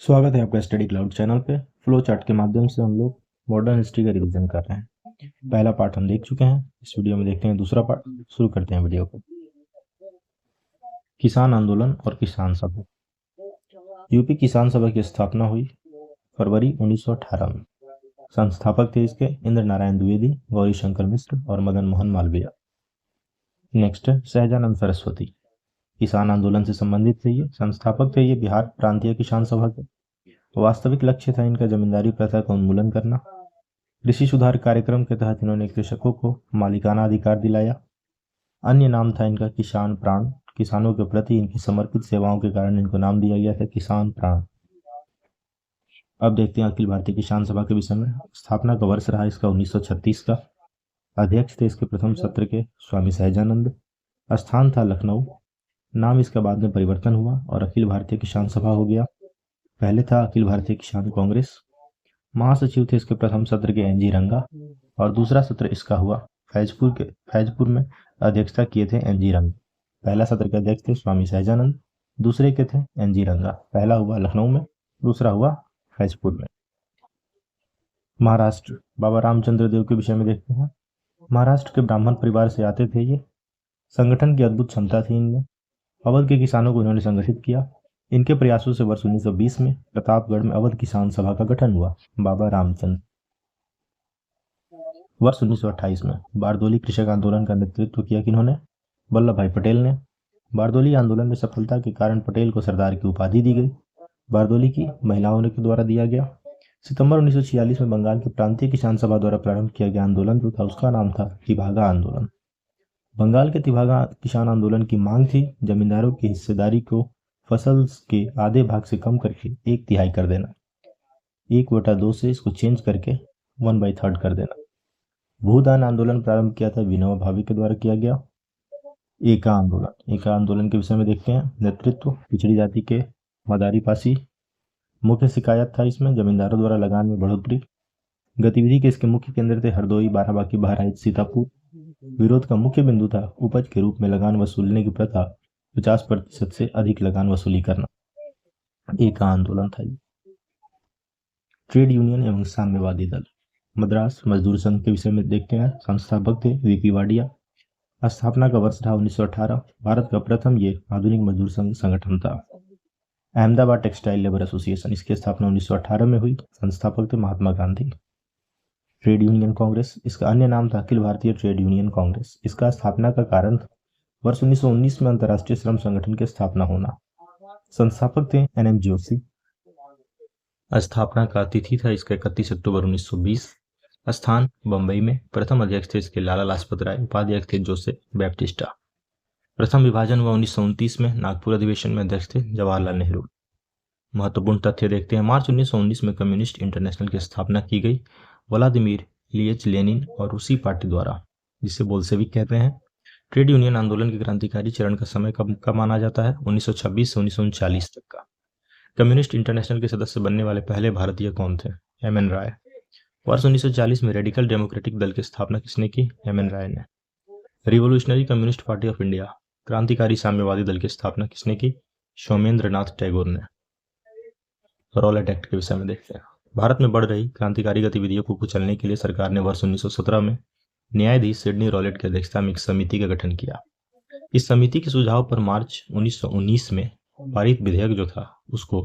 स्वागत है आपका स्टडी क्लाउड चैनल पे। फ्लो चार्ट के माध्यम से हम लोग मॉडर्न हिस्ट्री का रिवीजन कर रहे हैं। पहला पार्ट हम देख चुके हैं, इस वीडियो में देखते हैं दूसरा पार्ट। शुरू करते हैं वीडियो को। किसान आंदोलन और किसान सभा। यूपी किसान सभा की स्थापना हुई फरवरी 1918 में। संस्थापक थे इसके इंद्र नारायण द्विवेदी, गौरी शंकर मिश्र और मदन मोहन मालवीय। नेक्स्ट है सहजानंद सरस्वती। किसान आंदोलन से संबंधित थे ये, संस्थापक थे ये बिहार प्रांतीय किसान सभा के। वास्तविक लक्ष्य था इनका जमींदारी प्रथा का उन्मूलन करना। कृषि सुधार कार्यक्रम के तहत इन्होंने कृषकों को मालिकाना अधिकार दिलाया। अन्य नाम था इनका किसान प्राण। किसानों के प्रति इनकी समर्पित सेवाओं के कारण इनको नाम दिया गया था किसान प्राण। अब देखते हैं अखिल भारतीय किसान सभा के विषय में। स्थापना का वर्ष रहा इसका 1936 का। अध्यक्ष थे इसके प्रथम सत्र के स्वामी सहजानंद। स्थान था लखनऊ। नाम इसका बाद में परिवर्तन हुआ और अखिल भारतीय किसान सभा हो गया। पहले था अखिल भारतीय किसान कांग्रेस। महासचिव थे इसके प्रथम सत्र के एनजी रंगा और दूसरा सत्र इसका हुआ फैजपुर में। अध्यक्षता किए थे एनजी रंगा। पहला सत्र के अध्यक्ष थे स्वामी सहजानंद, दूसरे के थे एनजी रंगा। पहला हुआ लखनऊ में, दूसरा हुआ फैजपुर में। महाराष्ट्र, बाबा रामचंद्र देव के विषय में देखते हैं। महाराष्ट्र के ब्राह्मण परिवार से आते थे ये। संगठन की अद्भुत क्षमता थी इनमें। अवध के किसानों को इन्होंने संगठित किया। इनके प्रयासों से वर्ष 1920 में प्रतापगढ़ में अवध किसान सभा का गठन हुआ। बाबा रामचंद्र। वर्ष 1928 में बारदोली कृषक आंदोलन का नेतृत्व किया किन्होंने? वल्लभ भाई पटेल ने। बारदोली आंदोलन में सफलता के कारण पटेल को सरदार की उपाधि दी गई। बारदोली की महिलाओं के द्वारा दिया गया। सितंबर 1946 में बंगाल की प्रांतीय किसान सभा द्वारा प्रारंभ किया गया आंदोलन जो था उसका नाम था तिभागा आंदोलन। बंगाल के तिभागा किसान आंदोलन की मांग थी जमींदारों की हिस्सेदारी को फसल के आधे भाग से कम करके 1/3 कर देना। 1/2 से इसको चेंज करके 1/3 कर देना। भूदान आंदोलन प्रारंभ किया था विनोबा भावे के द्वारा किया गया। एका आंदोलन, एका आंदोलन के विषय में देखते हैं। नेतृत्व पिछड़ी जाति के मदारी पासी। मुख्य शिकायत था इसमें जमींदारों द्वारा लगान में बढ़ोतरी। गतिविधि के इसके मुख्य केंद्र थे हरदोई, बाराबांकी, बहराइच, सीतापुर। विरोध का मुख्य बिंदु था उपज के रूप में लगान वसूलने की प्रथा, 50% से अधिक लगान वसूली करना। एका आंदोलन था ये। ट्रेड यूनियन एवं साम्यवादी दल। मद्रास मजदूर संघ के विषय में देखते हैं। संस्थापक थे वीपी वाडिया। स्थापना का वर्ष था 1918। भारत का प्रथम ये आधुनिक मजदूर संघ संगठन था। अहमदाबाद टेक्सटाइल लेबर एसोसिएशन, इसकी स्थापना 1918 में हुई। संस्थापक थे महात्मा गांधी। ट्रेड यूनियन कांग्रेस, इसका अन्य नाम था अखिल भारतीय ट्रेड यूनियन कांग्रेस। इसका स्थापना का कारण वर्ष 1919 में अंतर्राष्ट्रीय श्रम संगठन की स्थापना होना। संस्थापक थे एनएम जोशी। स्थापना का तिथि था इसका 31 अक्टूबर 1920। स्थान बंबई में। प्रथम अध्यक्ष थे इसके लाला लाजपत राय, उपाध्यक्ष थे जोसेफ बैप्टिस्टा। प्रथम विभाजन हुआ 1929 में। नागपुर अधिवेशन में अध्यक्ष थे जवाहरलाल नेहरू। महत्वपूर्ण तथ्य देखते हैं। मार्च 1919 में कम्युनिस्ट इंटरनेशनल की स्थापना की गई व्लादिमीर इलियच लेनिन और रूसी पार्टी द्वारा, जिसे बोल्शेविक कहते हैं। ट्रेड यूनियन आंदोलन के क्रांतिकारी चरण का समय कब माना जाता है? 1926 से 1939 तक का। कम्युनिस्ट इंटरनेशनल के सदस्य बनने वाले पहले भारतीय कौन थे? एम.एन. राय। वर्ष 1940 में रेडिकल डेमोक्रेटिक दल की स्थापना किसने की? एम.एन. राय ने। Revolutionary communist party of India, क्रांतिकारी साम्यवादी दल की स्थापना किसने की? सोमेंद्र नाथ टैगोर ने। रॉलेट एक्ट के विषय में देखते हैं। भारत में बढ़ रही क्रांतिकारी गतिविधियों को कुचलने के लिए सरकार ने वर्ष 1917 में न्यायाधीश सिडनी रॉलेट की अध्यक्षता में एक समिति का गठन किया। इस समिति के सुझाव पर मार्च 1919 में पारित विधेयक जो था उसको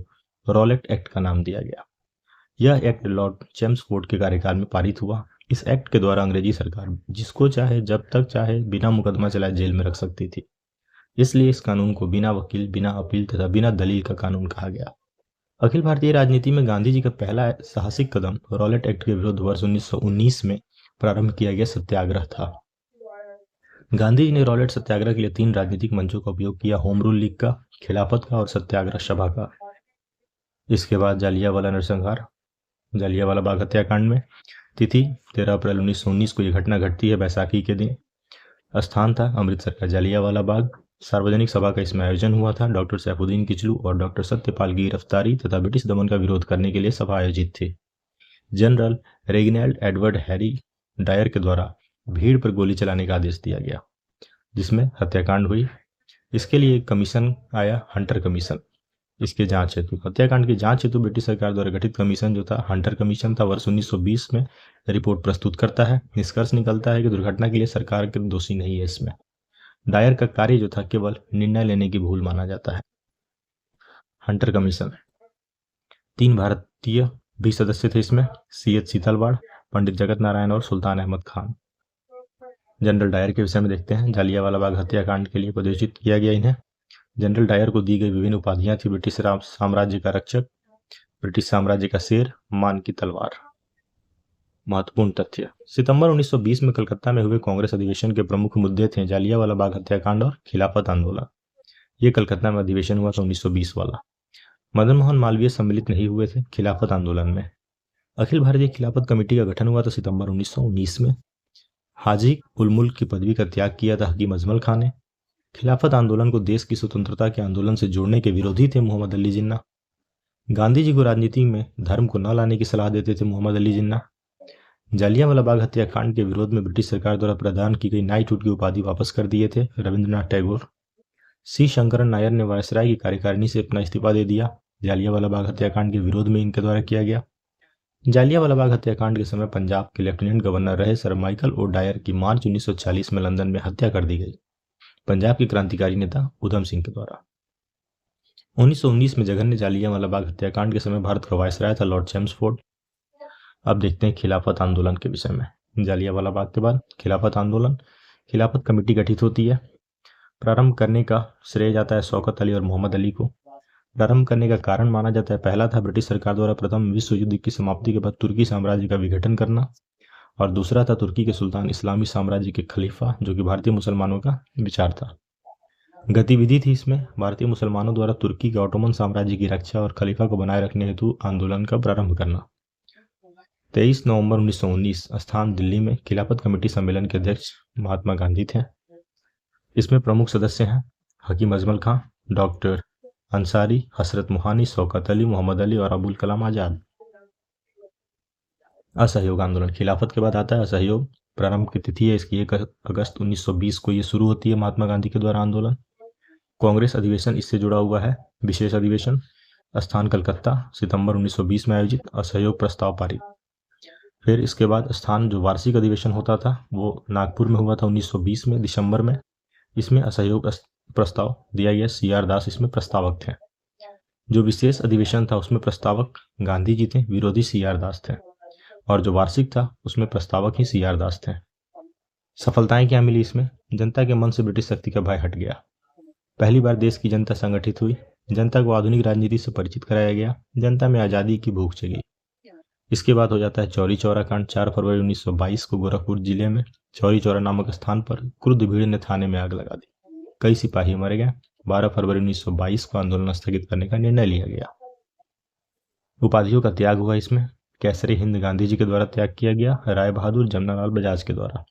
रॉलेट एक्ट का नाम दिया गया। यह एक्ट लॉर्ड चेम्सफोर्ड के कार्यकाल में पारित हुआ। इस एक्ट के द्वारा अंग्रेजी सरकार जिसको चाहे जब तक चाहे बिना मुकदमा चलाए जेल में रख सकती थी। इसलिए इस कानून को बिना वकील, बिना अपील तथा बिना दलील का कानून कहा गया। अखिल भारतीय राजनीति में गांधी जी का पहला साहसिक कदम रॉलेट एक्ट के विरुद्ध वर्ष 1919 में प्रारंभ किया गया सत्याग्रह था। गांधी जी ने रॉलेट सत्याग्रह के लिए 3 राजनीतिक मंचों का उपयोग किया, होम रूल लीग का, खिलाफत का और सत्याग्रह सभा का। इसके बाद जालियांवाला नरसंहार, जालियांवाला बाग हत्याकांड में। तिथि 13 अप्रैल 1919 को यह घटना घटती है, बैसाखी के दिन। स्थान था अमृतसर का जालियांवाला बाग। सार्वजनिक सभा का इसमें आयोजन हुआ था। डॉक्टर सैफुद्दीन किचलू और डॉक्टर सत्यपाल की गिरफ्तारी तथा ब्रिटिश दमन का विरोध करने के लिए सभा आयोजित थी। General Reginald Edward Harry Dyer के द्वारा भीड़ पर गोली चलाने का आदेश दिया गया, जिसमें हत्याकांड हुई। इसके लिए एक कमीशन आया, हंटर कमीशन। इसके जांच हेतु, हत्याकांड की जांच हेतु ब्रिटिश सरकार द्वारा गठित कमीशन जो था हंटर कमीशन था, वर्ष 1920 में रिपोर्ट प्रस्तुत करता है। निष्कर्ष निकलता है कि दुर्घटना के लिए सरकार के दोषी नहीं है। इसमें डायर का कार्य जो था केवल निर्णय लेने की भूल माना जाता है। हंटर कमीशन 3 भारतीय भी सदस्य थे इसमें, C.H. सीतलवाड़, पंडित जगत नारायण और सुल्तान अहमद खान। जनरल डायर के विषय में देखते हैं। जालियांवाला बाग हत्याकांड के लिए प्रदर्शित किया गया इन्हें। जनरल डायर को दी गई विभिन्न उपाधियां थी। ब्रिटिश साम्राज्य का रक्षक, ब्रिटिश साम्राज्य का शेर, मान की तलवार। महत्वपूर्ण तथ्य, सितंबर 1920 में कलकत्ता में हुए कांग्रेस अधिवेशन के प्रमुख मुद्दे थे जालियांवाला बाग हत्याकांड और खिलाफत आंदोलन। ये कलकत्ता में अधिवेशन हुआ था 1920 वाला। मदन मोहन मालवीय सम्मिलित नहीं हुए थे खिलाफत आंदोलन में। अखिल भारतीय खिलाफत कमेटी का गठन हुआ था सितंबर 1919 में। हाजी उल मुल्क की पदवी का त्याग किया था हकीम अजमल खान ने। खिलाफत आंदोलन को देश की स्वतंत्रता के आंदोलन से जोड़ने के विरोधी थे मोहम्मद अली जिन्ना। गांधी जी को राजनीति में धर्म को न लाने की सलाह देते थे मोहम्मद अली जिन्ना। जालियांवाला बाग हत्याकांड के विरोध में ब्रिटिश सरकार द्वारा प्रदान की गई नाइटहुड की उपाधि वापस कर दिए थे रविंद्रनाथ टैगोर। सी शंकरन नायर ने वायसराय की कार्यकारिणी से अपना इस्तीफा दे दिया। जालियांवाला बाग हत्याकांड के विरोध में इनके द्वारा किया गया। जालियांवाला बाग हत्याकांड के समय पंजाब के लेफ्टिनेंट गवर्नर रहे सर माइकल ओ डायर की मार्च 1940 में लंदन में हत्या कर दी गई पंजाब के क्रांतिकारी नेता उधम सिंह के द्वारा। 1919 में जघन्य जालियांवाला बाग हत्याकांड के समय भारत का वायसराय था लॉर्ड चेम्सफोर्ड। अब देखते हैं खिलाफत आंदोलन के विषय में। जालियांवाला बाग के बाद खिलाफत आंदोलन, खिलाफत कमेटी गठित होती है। प्रारंभ करने का श्रेय जाता है शौकत अली और मोहम्मद अली को। प्रारंभ करने का कारण माना जाता है, पहला था ब्रिटिश सरकार द्वारा प्रथम विश्व युद्ध की समाप्ति के बाद तुर्की साम्राज्य का विघटन करना, और दूसरा था तुर्की के सुल्तान इस्लामी साम्राज्य के खलीफा, जो कि भारतीय मुसलमानों का विचार था। गतिविधि थी इसमें भारतीय मुसलमानों द्वारा तुर्की के ऑटोमन साम्राज्य की रक्षा और खलीफा को बनाए रखने हेतु आंदोलन का प्रारंभ करना। 23 नवंबर 1919 स्थान दिल्ली में खिलाफत कमेटी सम्मेलन के अध्यक्ष महात्मा गांधी थे। इसमें प्रमुख सदस्य हैं हकीम अजमल खां, डॉक्टर अंसारी, हसरत मोहानी, शौकत अली, मोहम्मद अली और अबुल कलाम आजाद। असहयोग आंदोलन खिलाफत के बाद आता है असहयोग। प्रारंभ की तिथि है इसकी 1 अगस्त 1920 को ये शुरू होती है महात्मा गांधी के द्वारा आंदोलन। कांग्रेस अधिवेशन इससे जुड़ा हुआ है, विशेष अधिवेशन, स्थान कलकत्ता, सितंबर 1920 में आयोजित, असहयोग प्रस्ताव पारित। फिर इसके बाद स्थान जो वार्षिक अधिवेशन होता था वो नागपुर में हुआ था 1920 में दिसंबर में। इसमें असहयोग प्रस्ताव दिया गया, CR दास इसमें प्रस्तावक थे। जो विशेष अधिवेशन था उसमें प्रस्तावक गांधी जी थे, विरोधी CR दास थे, और जो वार्षिक था उसमें प्रस्तावक ही CR दास थे। सफलताएं क्या मिली इसमें? जनता के मन से ब्रिटिश शक्ति का भय हट गया। पहली बार देश की जनता संगठित हुई, जनता को आधुनिक राजनीति से परिचित कराया गया, जनता में आज़ादी की भूख जगी। इसके बाद हो जाता है चौरी चौरा कांड। 4 फरवरी 1922 को गोरखपुर जिले में चौरी चौरा नामक स्थान पर क्रुद्ध भीड़ ने थाने में आग लगा दी, कई सिपाही मरे गए। 12 फरवरी 1922 को आंदोलन स्थगित करने का निर्णय लिया गया। उपाधियों का त्याग हुआ इसमें। केसरी हिंद गांधी जी के द्वारा त्याग किया गया, राय बहादुर जमनालाल बजाज के द्वारा।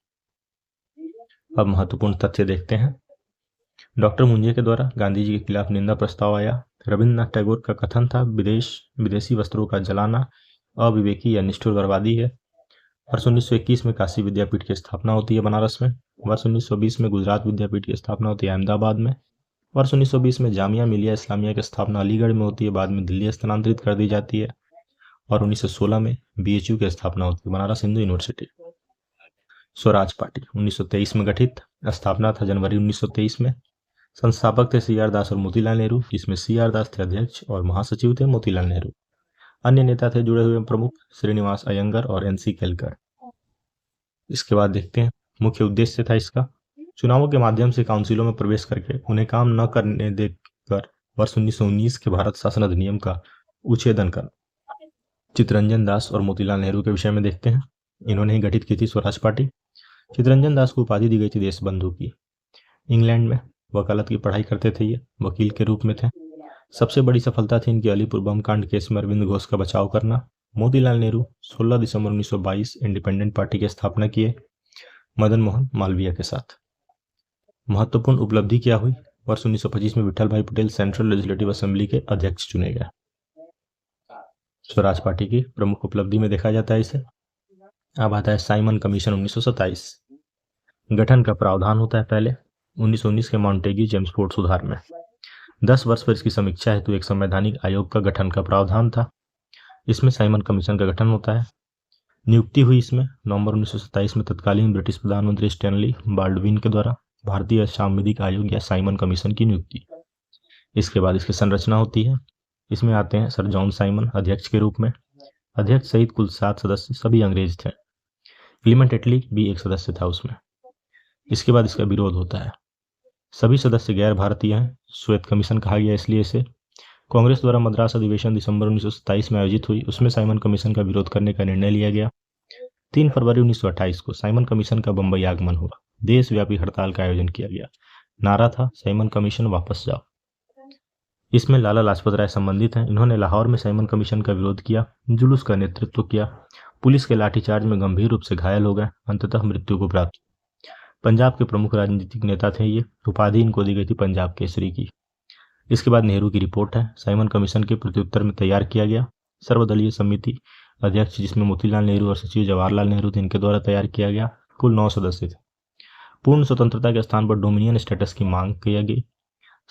अब महत्वपूर्ण तथ्य देखते हैं। डॉक्टर मुंजे के द्वारा गांधी जी के खिलाफ निंदा प्रस्ताव आया। रविंद्रनाथ टैगोर का कथन था विदेशी वस्त्रों का जलाना अविवेकी या निष्ठुर बर्बादी है। वर्ष 1921 में काशी विद्यापीठ की स्थापना होती है बनारस में। वर्ष 1920 में गुजरात विद्यापीठ की स्थापना होती है अहमदाबाद में। वर्ष 1920 में जामिया मिलिया इस्लामिया की स्थापना अलीगढ़ में होती है, बाद में दिल्ली स्थानांतरित कर दी जाती है। और 1916 में BHU की स्थापना होती है, बनारस हिंदू यूनिवर्सिटी। स्वराज पार्टी 1923 में गठित, स्थापना था जनवरी 1923 में। संस्थापक थे CR दास और मोतीलाल नेहरू, जिसमें CR दास थे अध्यक्ष और महासचिव थे मोतीलाल नेहरू। अन्य नेता थे जुड़े हुए प्रमुख श्रीनिवास अयंगर और NC केलकर। इसके बाद देखते हैं मुख्य उद्देश्य था इसका, चुनावों के माध्यम से काउंसिलों में प्रवेश करके उन्हें काम न करने देकर वर्ष 1919 के भारत शासन अधिनियम का उच्छेदन करना। चित्तरंजन दास और मोतीलाल नेहरू के विषय में देखते हैं। इन्होंने ही गठित की थी स्वराज पार्टी। चित्तरंजन दास को उपाधि दी गई थी देशबंधु की। इंग्लैंड में वकालत की पढ़ाई करते थे, ये वकील के रूप में थे। सबसे बड़ी सफलता थी इनकी अलीपुर बम कांड केस में अरविंद घोष का बचाव करना। मोतीलाल नेहरू 16 दिसंबर 1922 इंडिपेंडेंट पार्टी की स्थापना किए मदन मोहन मालवीय के साथ। महत्वपूर्ण उपलब्धि क्या हुई? वर्ष 1925 में विठल भाई पटेल सेंट्रल लेजिस्लेटिव असेंबली के अध्यक्ष चुने गए। स्वराज पार्टी की प्रमुख उपलब्धि में देखा जाता है इसे। अब आता है साइमन कमीशन 1927। गठन का प्रावधान होता है पहले 1919 के माउंटेगी चेम्सफोर्ड सुधार में। 10 वर्ष पर इसकी समीक्षा हेतु एक संवैधानिक आयोग का गठन का प्रावधान था। इसमें साइमन कमीशन का गठन होता है। नियुक्ति हुई इसमें नवंबर 1927 में तत्कालीन ब्रिटिश प्रधानमंत्री स्टैनली बाल्डविन के द्वारा भारतीय सांविधिक आयोग या साइमन कमीशन की नियुक्ति। इसके बाद इसकी संरचना होती है। इसमें आते हैं सर जॉन साइमन अध्यक्ष के रूप में। अध्यक्ष सहित कुल 7 सदस्य सभी अंग्रेज थे। क्लीमेंट एटली भी एक सदस्य था उसमें। इसके बाद इसका विरोध होता है। सभी सदस्य गैर भारतीय हैं। श्वेत कमीशन कहा गया इसलिए इसे। कांग्रेस द्वारा मद्रास अधिवेशन दिसंबर 1927 में आयोजित हुई, उसमें साइमन कमीशन का विरोध करने का निर्णय लिया गया। 3 फरवरी 1928 को साइमन कमीशन का बंबई आगमन हुआ। देशव्यापी हड़ताल का आयोजन किया गया। नारा था साइमन कमीशन वापस जाओ। इसमें लाला लाजपत राय संबंधित हैं। इन्होंने लाहौर में साइमन कमीशन का विरोध किया, जुलूस का नेतृत्व किया। पुलिस के लाठीचार्ज में गंभीर रूप से घायल हो गए, अंततः मृत्यु को प्राप्त। पंजाब के प्रमुख राजनीतिक नेता थे ये। उपाधि इनको दी गई थी पंजाब केसरी की। इसके बाद नेहरू की रिपोर्ट है, साइमन कमीशन के प्रत्युत्तर में तैयार किया गया। सर्वदलीय समिति अध्यक्ष जिसमें मोतीलाल नेहरू और सचिव जवाहरलाल नेहरू थे, इनके द्वारा तैयार किया गया। कुल 9 सदस्य थे। पूर्ण स्वतंत्रता के स्थान पर डोमिनियन स्टेटस की मांग की गई।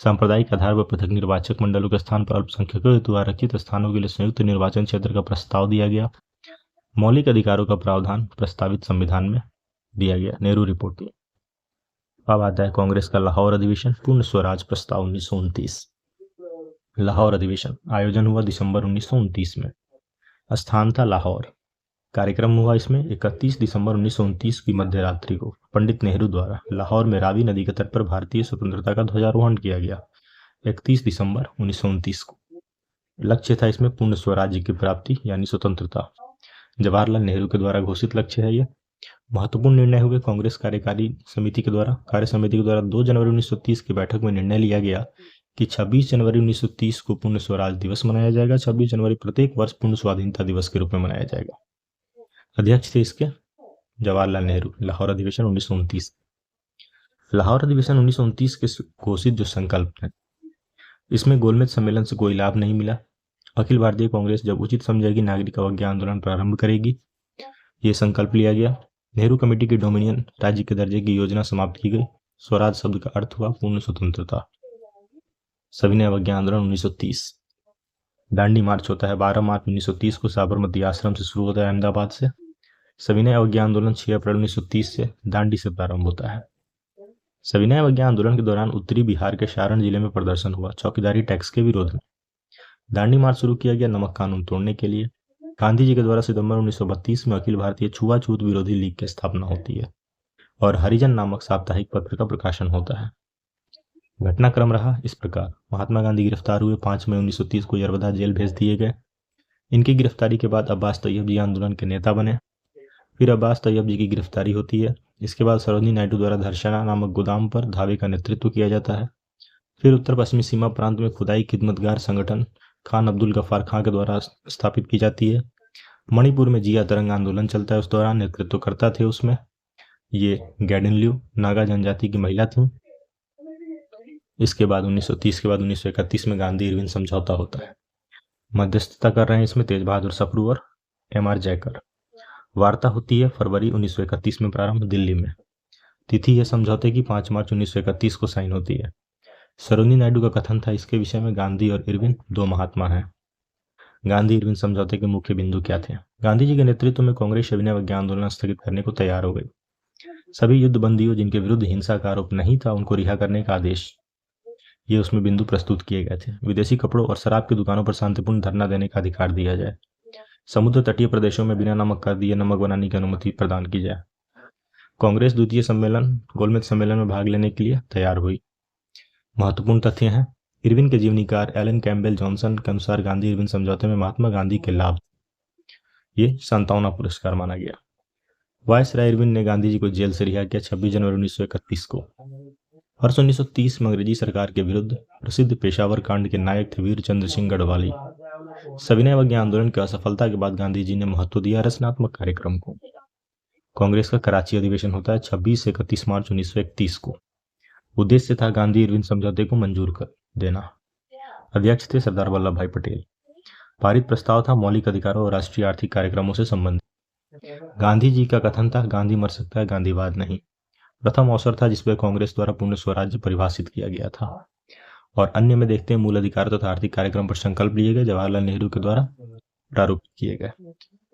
सांप्रदायिक आधार पर पृथक निर्वाचक मंडलों के स्थान पर अल्पसंख्यकों हेतु आरक्षित स्थानों के लिए संयुक्त निर्वाचन क्षेत्र का प्रस्ताव दिया गया। मौलिक अधिकारों का प्रावधान प्रस्तावित संविधान में दिया गया। नेहरू रिपोर्ट थी। अब आता है कांग्रेस का लाहौर अधिवेशन, पूर्ण स्वराज प्रस्ताव 1929। लाहौर अधिवेशन आयोजन हुआ दिसंबर 1929 में। स्थान था लाहौर। कार्यक्रम हुआ इसमें 31 दिसंबर 1929 की मध्य रात्रि को पंडित नेहरू द्वारा लाहौर में रावी नदी के तट पर भारतीय स्वतंत्रता का ध्वजारोहण किया गया। 31 दिसंबर 1929 को। लक्ष्य था इसमें पूर्ण स्वराज्य की प्राप्ति यानी स्वतंत्रता। जवाहरलाल नेहरू के द्वारा घोषित लक्ष्य है ये। महत्वपूर्ण निर्णय हुए कांग्रेस कार्यकारी समिति के द्वारा। कार्य समिति के द्वारा 2 जनवरी 1930 की बैठक में निर्णय लिया गया कि 26 जनवरी 1930 को पूर्ण स्वराज दिवस मनाया जाएगा। 26 जनवरी प्रत्येक वर्ष पूर्ण स्वाधीनता दिवस के रूप में मनाया जाएगा। अध्यक्ष थे इसके जवाहरलाल नेहरू। लाहौर अधिवेशन 1929। लाहौर अधिवेशन 1929 के घोषित जो संकल्प है, इसमें गोलमेज सम्मेलन से कोई लाभ नहीं मिला। अखिल भारतीय कांग्रेस जब उचित समझेगी नागरिक अवज्ञा आंदोलन प्रारंभ करेगी, ये संकल्प लिया गया। नेहरू कमेटी के डोमिनियन राज्य के दर्जे की योजना समाप्त की गई। स्वराज शब्द का अर्थ हुआ पूर्ण स्वतंत्रता। सविनय अवज्ञा आंदोलन 1930। दांडी मार्च होता है 12 मार्च 1930 को। साबरमती आश्रम से शुरू होता है अहमदाबाद से। सविनय अवज्ञा आंदोलन 6 अप्रैल 1930 से दांडी से प्रारंभ होता है। सविनय अवज्ञा आंदोलन के दौरान उत्तरी बिहार के सारण जिले में प्रदर्शन हुआ चौकीदारी टैक्स के विरोध में। दांडी मार्च शुरू किया गया नमक कानून तोड़ने के लिए। गांधी जी के द्वारा सितंबर 1932 में अखिल भारतीय छुआछूत विरोधी लीग की स्थापना होती है और हरिजन नामक साप्ताहिक पत्र का प्रकाशन होता है। घटनाक्रम रहा इस प्रकार। महात्मा गांधी गिरफ्तार हुए। 5 मई 1930 को यरवदा जेल भेज दिए गए। इनकी गिरफ्तारी के बाद अब्बास तैयब जी आंदोलन के नेता बने। फिर अब्बास तैयब जी की गिरफ्तारी होती है। इसके बाद सरोजिनी नायडू द्वारा धरशाना नामक गोदाम पर धावे का नेतृत्व किया जाता है। फिर उत्तर पश्चिमी सीमा प्रांत में खुदाई खिदमतगार संगठन खान अब्दुल गफ्फार खां के द्वारा स्थापित की जाती है। मणिपुर में जिया तरंग आंदोलन चलता है। उस दौरान नेतृत्व करता थे उसमें ये गैडिनल्यू नागा जनजाति की महिला थी। इसके बाद 1930 के बाद 1931 में गांधी इरविन समझौता होता है। मध्यस्थता कर रहे हैं इसमें तेज बहादुर सप्रू और MR जयकर। वार्ता होती है फरवरी 1931 में प्रारंभ दिल्ली में। तिथि है समझौते की 5 मार्च 1931 को साइन होती है। सरोजिनी नायडू का कथन था इसके विषय में, गांधी और इरविन 2 महात्मा हैं। गांधी इरविन समझौते के मुख्य बिंदु क्या थे? गांधी जी के नेतृत्व में कांग्रेस सविनय अवज्ञा आंदोलन स्थगित करने को तैयार हो गई। सभी युद्ध बंदियों जिनके विरुद्ध हिंसा का आरोप नहीं था उनको रिहा करने का आदेश, ये उसमें बिंदु प्रस्तुत किए गए थे। विदेशी कपड़ों और शराब की दुकानों पर शांतिपूर्ण धरना देने का अधिकार दिया जाए। समुद्र तटीय प्रदेशों में बिना नमक का दिए नमक बनाने की अनुमति प्रदान की जाए। कांग्रेस द्वितीय सम्मेलन गोलमेज सम्मेलन में भाग लेने के लिए तैयार हुई। महत्वपूर्ण तथ्य हैं। इरविन के जीवनीकार एलन कैम्पबेल जॉनसन के अनुसार गांधी इरविन समझौते में महात्मा गांधी के लाभ, ये सांत्वना पुरस्कार माना गया। वायसराय इरविन ने गांधी जी को जेल से रिहा किया 26 जनवरी 1931 को। वर्ष 1930 में अंग्रेजी सरकार के विरुद्ध प्रसिद्ध पेशावर कांड के नायक थे वीर चंद्र सिंह गढ़वाली। सविनय अवज्ञा आंदोलन की असफलता के बाद गांधी जी ने महत्व दिया रचनात्मक कार्यक्रम को। कांग्रेस का कराची अधिवेशन होता है 26 से 31 मार्च 1931 को। उद्देश्य था गांधी इरविन समझौते को मंजूर कर देना। अध्यक्ष थे सरदार वल्लभ भाई पटेल। पारित प्रस्ताव था मौलिक अधिकारों और राष्ट्रीय आर्थिक कार्यक्रमों से संबंधित। गांधी जी का कथन था गांधी मर सकता है, गांधीवाद नहीं। प्रथम अवसर था जिस पर कांग्रेस द्वारा पूर्ण स्वराज्य परिभाषित किया गया था। और अन्य में देखते हैं मूल अधिकार तथा आर्थिक कार्यक्रम पर संकल्प लिए गए, जवाहरलाल नेहरू के द्वारा प्रारूप किए गए।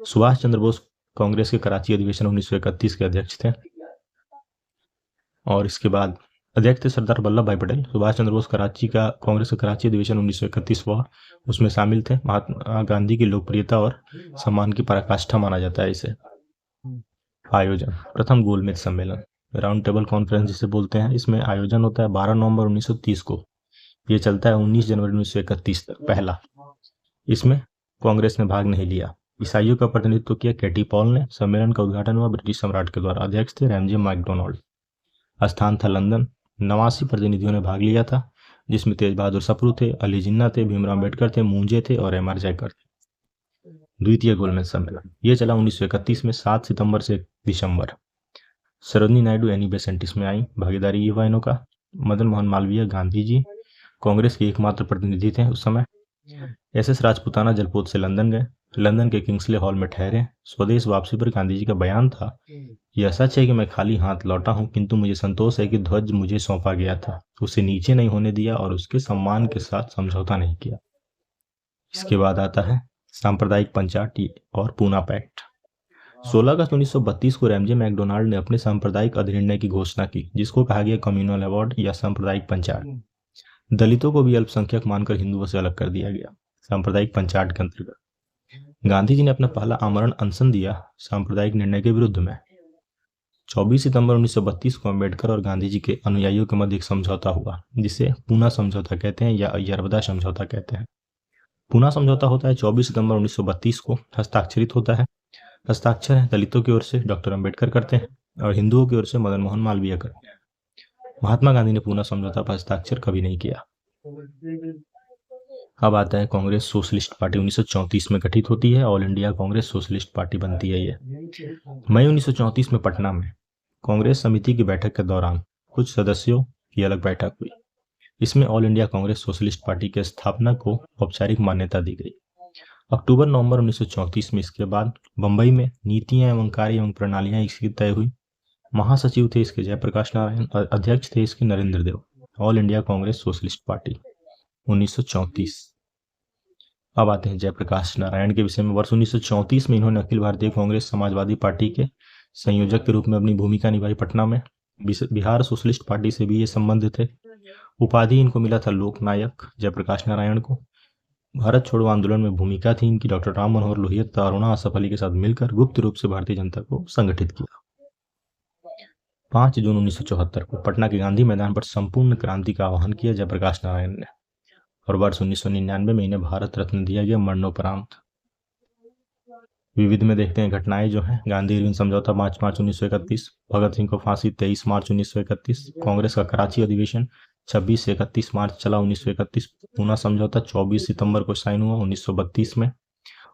सुभाष चंद्र बोस कांग्रेस के कराची अधिवेशन 1931 के अध्यक्ष थे। और इसके बाद अध्यक्ष थे सरदार वल्लभ भाई पटेल। सुभाष चंद्र बोस कांग्रेस का कराची अधिवेशन 1931 हुआ, उसमें शामिल थे। महात्मा गांधी की लोकप्रियता और सम्मान की पराकाष्ठा माना जाता है इसे। आयोजन: प्रथम गोलमेज सम्मेलन, राउंड टेबल कॉन्फ्रेंस जिसे बोलते हैं, इसमें आयोजन होता है 12 नवंबर 1930 को। ये चलता है 19 जनवरी 1931 तक। पहला, इसमें कांग्रेस ने भाग नहीं लिया। ईसाइयों का प्रतिनिधित्व किया केटी पॉल ने। सम्मेलन का उद्घाटन हुआ ब्रिटिश सम्राट के द्वारा। अध्यक्ष थे रैमजे मैकडोनाल्ड। स्थान था लंदन। 89 प्रतिनिधियों ने भाग लिया था, जिसमें तेज बहादुर सप्रू थे, अली जिन्ना थे, भीमराव अम्बेडकर थे, मूंजे थे और एम आर जयकर थे। द्वितीय गोलमेज सम्मेलन, ये चला 1931 में 7 सितंबर से 1 दिसंबर। सरोजनी नायडू एनी बेसेंट इसमें आई। भागीदारी युवा इनों का। मदन मोहन मालवीय गांधी जी कांग्रेस के एकमात्र प्रतिनिधि थे उस समय। एस राजपूताना जलपोत से लंदन गए। लंदन के किंग्सले हॉल में ठहरे। स्वदेश वापसी पर गांधी जी का बयान था, यह सच है कि मैं खाली हाथ लौटा हूं, किंतु मुझे संतोष है कि ध्वज मुझे सौंपा गया था, उसे नीचे नहीं होने दिया और उसके सम्मान के साथ समझौता नहीं किया। इसके बाद आता है सांप्रदायिक पंचायत और पूना पैक्ट। 16 अगस्त 1932 को रैमजे मैकडोनाल्ड ने अपने सांप्रदायिक अधिनिर्णय की घोषणा की, जिसको कहा गया कम्युनल अवार्ड या सांप्रदायिक पंचायत। दलितों को भी अल्पसंख्यक मानकर हिंदुओं से अलग कर दिया गया। सांप्रदायिक पंचायत के अंतर्गत गांधी जी ने अपना पहला आमरण अनशन दिया सांप्रदायिक निर्णय के विरुद्ध में। 24 सितंबर 1932 को अम्बेडकर और गांधी जी के अनुयायियों के मध्य एक समझौता हुआ, जिसे पूना समझौता कहते हैं या यरवदा समझौता कहते हैं। पूना समझौता होता है 24 सितंबर 1932 को, हस्ताक्षरित होता है। हस्ताक्षर है दलितों की ओर से डॉक्टर अम्बेडकर करते हैं और हिंदुओं की ओर से मदन मोहन मालवीय करते हैं। महात्मा गांधी ने पूना समझौता पर हस्ताक्षर कभी नहीं किया। अब आता है कांग्रेस सोशलिस्ट पार्टी 1934 में गठित होती है। All India Congress socialist party बनती है ये। मई 1934 में पटना में कांग्रेस समिति की बैठक के दौरान कुछ सदस्यों की अलग बैठक हुई। इसमें all India Congress socialist party की स्थापना को औपचारिक मान्यता दी गई। अक्टूबर नवंबर 1934 में इसके बाद बंबई में नीतियां एवं कार्य एवं प्रणालियां इसकी तय हुई। महासचिव थे इसके जयप्रकाश नारायण और अध्यक्ष थे इसके Narendra Dev. All India Congress socialist party 1934। अब आते हैं जयप्रकाश नारायण के विषय में। वर्ष 1934 में इन्होंने अखिल भारतीय कांग्रेस समाजवादी पार्टी के संयोजक के रूप में अपनी भूमिका निभाई पटना में। बिहार सोशलिस्ट पार्टी से भी ये संबंध थे। उपाधि इनको मिला था लोकनायक जयप्रकाश नारायण को। भारत छोड़ो आंदोलन में भूमिका थी इनकी। डॉक्टर राम मनोहर लोहिया तथा अरुणा असफ अली के साथ मिलकर गुप्त रूप से भारतीय जनता को संगठित किया। 5 जून 1974 को पटना के गांधी मैदान पर संपूर्ण क्रांति का आह्वान किया जयप्रकाश नारायण ने और वर्ष 1999 में इन्हें भारत रत्न दिया गया मरणोपरांत। विविध में देखते हैं घटनाएं जो हैं। गांधी इरविन समझौता 5 मार्च 1931, भगत सिंह को फांसी 23 मार्च 1931, कांग्रेस का कराची अधिवेशन 26 से 31 मार्च चला 1931, पूना समझौता 24 सितंबर को साइन हुआ 1932 में,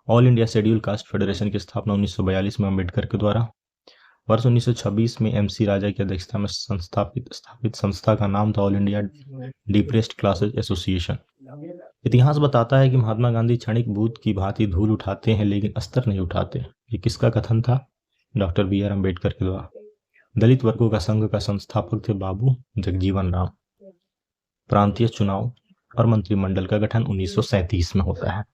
all India schedule caste federation की स्थापना 1942 में अम्बेडकर के द्वारा। वर्ष 1926 में एमसी राजा की अध्यक्षता में स्थापित संस्था का नाम था all India depressed classes association. इतिहास बताता है कि महात्मा गांधी क्षणिक बूंद की भांति धूल उठाते हैं लेकिन अस्तर नहीं उठाते। ये किसका कथन था? डॉक्टर BR अम्बेडकर के द्वारा। दलित वर्गों का संघ का संस्थापक थे बाबू जगजीवन राम। प्रांतीय चुनाव और मंत्रिमंडल का गठन 1937 में होता है।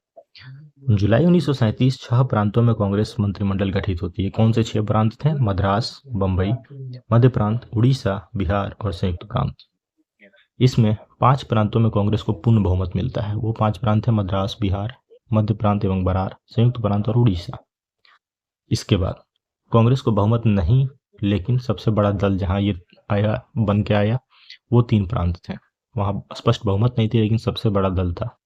जुलाई 1937 6 प्रांतों में कांग्रेस मंत्रिमंडल गठित होती है। कौन से 6 प्रांत थे? मद्रास, बंबई, मध्य प्रांत, उड़ीसा, बिहार और संयुक्त प्रांत। इसमें 5 प्रांतों में कांग्रेस को पूर्ण बहुमत मिलता है। वो 5 प्रांत हैं मद्रास, बिहार, मध्य प्रांत एवं बरार, संयुक्त प्रांत और उड़ीसा। इसके बाद कांग्रेस को बहुमत नहीं, लेकिन सबसे बड़ा दल जहां ये बन के आया वो 3 प्रांत थे। वहां स्पष्ट बहुमत नहीं थी लेकिन सबसे बड़ा दल था।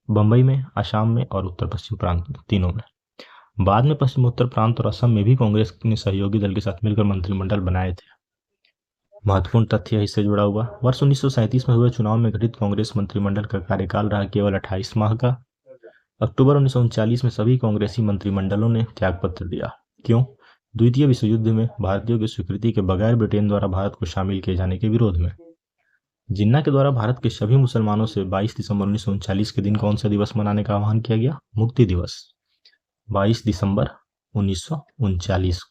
बंबई में, आसाम में और उत्तर पश्चिम प्रांत में, तीनों में। बाद में पश्चिम उत्तर प्रांत और असम में भी कांग्रेस ने सहयोगी दल के साथ मिलकर मंत्रिमंडल बनाए थे। महत्वपूर्ण तथ्य इससे जुड़ा हुआ। वर्ष 1937 में हुए चुनाव में गठित कांग्रेस मंत्रिमंडल का कार्यकाल रहा केवल 28 माह का। अक्टूबर 1939 में सभी कांग्रेसी मंत्रिमंडलों ने त्यागपत्र दिया। क्यों? द्वितीय विश्व युद्ध में भारतीयों की स्वीकृति के बगैर ब्रिटेन द्वारा भारत को शामिल किए जाने के विरोध में। जिन्ना के द्वारा भारत के सभी मुसलमानों से 22 दिसंबर 1939 के दिन कौन सा दिवस मनाने का आह्वान किया गया? मुक्ति दिवस, 22 दिसंबर 1939।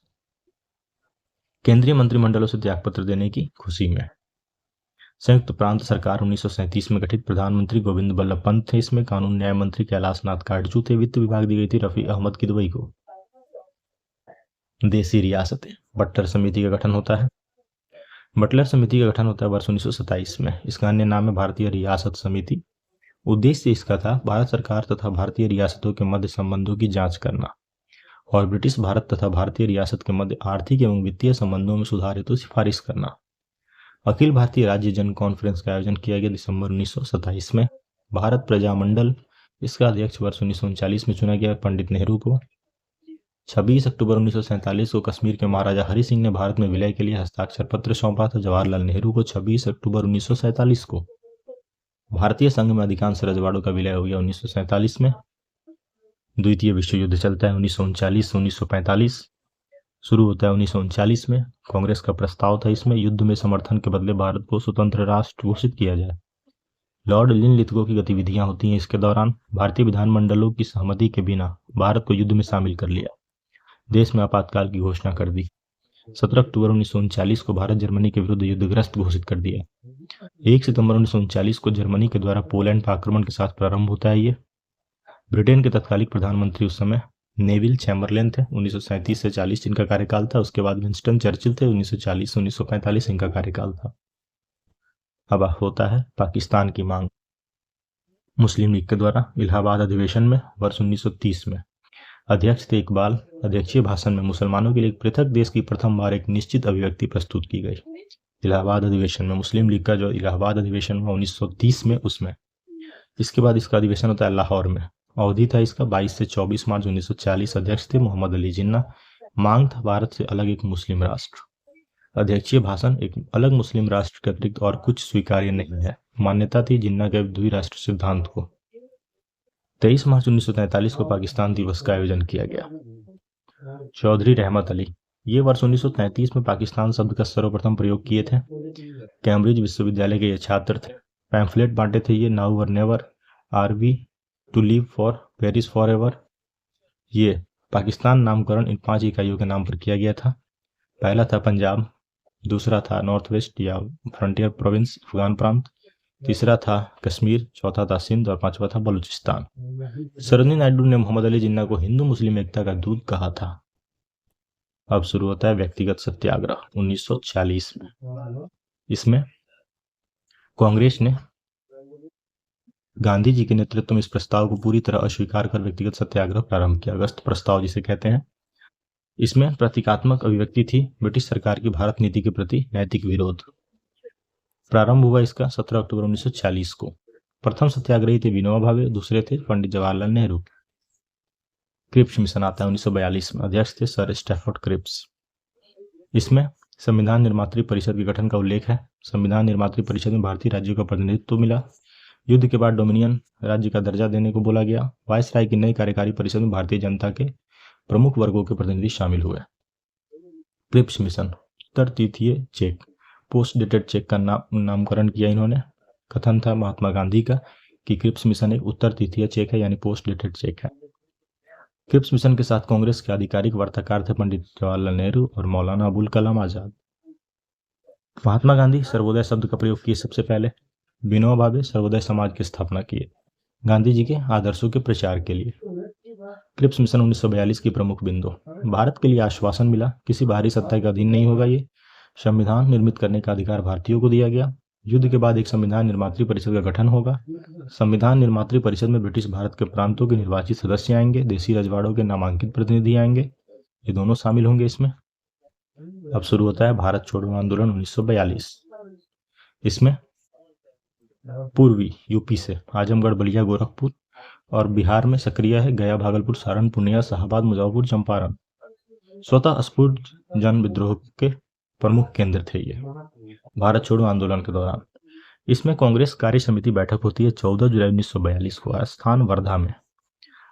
केंद्रीय मंत्रिमंडलों से त्यागपत्र देने की खुशी में संयुक्त प्रांत सरकार 1937 में गठित। प्रधानमंत्री गोविंद बल्लभ पंत थे इसमें। कानून न्याय मंत्री कैलाश नाथ काटजू थे। वित्त विभाग दी गई थी रफी अहमद किदवई को। देसी रियासतें। बटलर समिति का गठन होता है। बटलर समिति का गठन होता है वर्ष 1927 में। इसका अन्य नाम है भारतीय रियासत समिति। उद्देश्य इसका था भारत सरकार तथा भारतीय रियासतों के मध्य संबंधों की जांच करना और ब्रिटिश भारत तथा भारतीय रियासत के मध्य आर्थिक एवं वित्तीय संबंधों में सुधार हेतु सिफारिश करना। अखिल भारतीय राज्य जन कॉन्फ्रेंस का आयोजन किया गया दिसंबर 1927 में। भारत प्रजामंडल, इसका अध्यक्ष वर्ष 1939 में चुना गया पंडित नेहरू को। 26 अक्टूबर 1947 को कश्मीर के महाराजा हरि सिंह ने भारत में विलय के लिए हस्ताक्षर पत्र सौंपा था जवाहरलाल नेहरू को। 26 अक्टूबर 1947 को भारतीय संघ में अधिकांश रजवाड़ों का विलय हो गया 1947 में। द्वितीय विश्व युद्ध चलता है 1939 से 1945, शुरू होता है 1939 में। कांग्रेस का प्रस्ताव था इसमें युद्ध में समर्थन के बदले भारत को स्वतंत्र राष्ट्र घोषित किया जाए। लॉर्ड लिनलिथगो की गतिविधियां होती हैं इसके दौरान। भारतीय विधानमंडलों की सहमति के बिना भारत को युद्ध में शामिल कर लिया। देश में आपातकाल की घोषणा कर दी। 17 अक्टूबर 1939 को भारत जर्मनी के विरुद्ध युद्धग्रस्त घोषित कर दिया। 1 सितंबर 1939 को जर्मनी के द्वारा पोलैंड पर आक्रमण के साथ प्रारंभ होता है ये। ब्रिटेन के तत्कालीन प्रधानमंत्री उस समय नेविल चैम्बरलेन थे। 1937 से 40 इनका कार्यकाल था। उसके बाद विंस्टन चर्चिल थे। 1940 से 1945 इनका कार्यकाल था। अब होता है पाकिस्तान की मांग। मुस्लिम लीग के द्वारा इलाहाबाद अधिवेशन में वर्ष 1930 में अध्यक्ष थे इकबाल। अध्यक्षीय भाषण में मुसलमानों के लिए एक पृथक देश की प्रथम बार एक निश्चित अभिव्यक्ति प्रस्तुत की गई। इलाहाबाद अधिवेशन में मुस्लिम लीग का जो इलाहाबाद अधिवेशन हुआ 1930 में, उसमें इसके बाद इसका अधिवेशन होता है लाहौर में। अवधि था इसका 22 से 24 मार्च 1940। अध्यक्ष थे मोहम्मद अली जिन्ना। मांग था भारत से अलग एक मुस्लिम राष्ट्र। अध्यक्षीय भाषण, एक अलग मुस्लिम राष्ट्र के अतिरिक्त और कुछ स्वीकार्य नहीं है। मान्यता थी जिन्ना के द्विराष्ट्र सिद्धांत को। 23 मार्च 1943 को पाकिस्तान दिवस का आयोजन किया गया। चौधरी रहमत अली, ये वर्ष 1933 में पाकिस्तान शब्द का सर्वप्रथम प्रयोग किए थे। कैम्ब्रिज विश्वविद्यालय के ये छात्र थे। पैम्फलेट बांटे थे ये, नाउ और never, are we to live for Paris forever. ये पाकिस्तान नामकरण इन 5 इकाइयों के नाम पर किया गया था। पहला था पंजाब, दूसरा था नॉर्थ वेस्ट या फ्रंटियर प्रोविंस अफगान प्रांत, तीसरा था कश्मीर, चौथा था सिंध और पांचवा था बलूचिस्तान। सरोजिनी नायडू ने मोहम्मद अली जिन्ना को हिंदू मुस्लिम एकता का दूत कहा था। अब शुरू होता है व्यक्तिगत सत्याग्रह 1940 में। इसमें कांग्रेस ने गांधी जी के नेतृत्व में इस प्रस्ताव को पूरी तरह अस्वीकार कर व्यक्तिगत सत्याग्रह प्रारंभ किया। अगस्त प्रस्ताव जिसे कहते हैं। इसमें प्रतीकात्मक अभिव्यक्ति थी ब्रिटिश सरकार की भारत नीति के प्रति नैतिक विरोध। प्रारंभ हुआ इसका 17 अक्टूबर 1940 को। प्रथम सत्याग्रही थे विनोबा भावे, दूसरे थे पंडित जवाहरलाल नेहरू। क्रिप्स मिशन आता है 1942 में। अध्यक्ष थे सर स्टैफोर्ड क्रिप्स। इसमें संविधान निर्मात्री परिषद के गठन का उल्लेख है। संविधान निर्मात्री परिषद में भारतीय राज्यों का प्रतिनिधित्व मिला। युद्ध के बाद डोमिनियन राज्य का दर्जा देने को बोला गया। वायसराय की नई कार्यकारी परिषद में भारतीय जनता के प्रमुख वर्गों के प्रतिनिधि शामिल हुए। क्रिप्स मिशन, उत्तर तिथीय चेक, पोस्ट डेटेड चेक का नामकरण किया इन्होंने। कथन था महात्मा गांधी का कि क्रिप्स मिशन एक उत्तर तिथीय चेक है, यानी पोस्ट डेटेड चेक है। क्रिप्स मिशन के साथ कांग्रेस के आधिकारिक वार्ताकार थे पंडित जवाहरलाल नेहरू और मौलाना अबुल कलाम आजाद। महात्मा गांधी सर्वोदय शब्द का प्रयोग किए सबसे पहले। विनोबा भावे सर्वोदय समाज की स्थापना किए गांधी जी के आदर्शों के प्रचार के लिए। क्रिप्स मिशन 1942 की प्रमुख बिंदु। भारत के लिए आश्वासन मिला किसी बाहरी सत्ता के अधीन नहीं होगा ये। संविधान निर्मित करने का अधिकार भारतीयों को दिया गया। युद्ध के बाद एक संविधान निर्मात्री परिषद का गठन होगा। संविधान निर्मात्री परिषद में ब्रिटिश भारत के प्रांतों के निर्वाचित सदस्य आएंगे, देसी रजवाड़ों के नामांकित प्रतिनिधि आएंगे, ये दोनों शामिल होंगे इसमें। अब शुरू होता है भारत छोड़ो आंदोलन 1942। इसमें पूर्वी यूपी से आजमगढ़, बलिया, गोरखपुर और बिहार में सक्रिय है गया, भागलपुर, सारण, पूर्णिया, शाहाबाद, मुजफ्फरपुर, चंपारण। स्वतः स्फूर्त जन विद्रोह के प्रमुख केंद्र थे ये भारत छोड़ो आंदोलन के दौरान। इसमें कांग्रेस कार्य समिति बैठक होती है 14 जुलाई 1942 को, स्थान वर्धा में।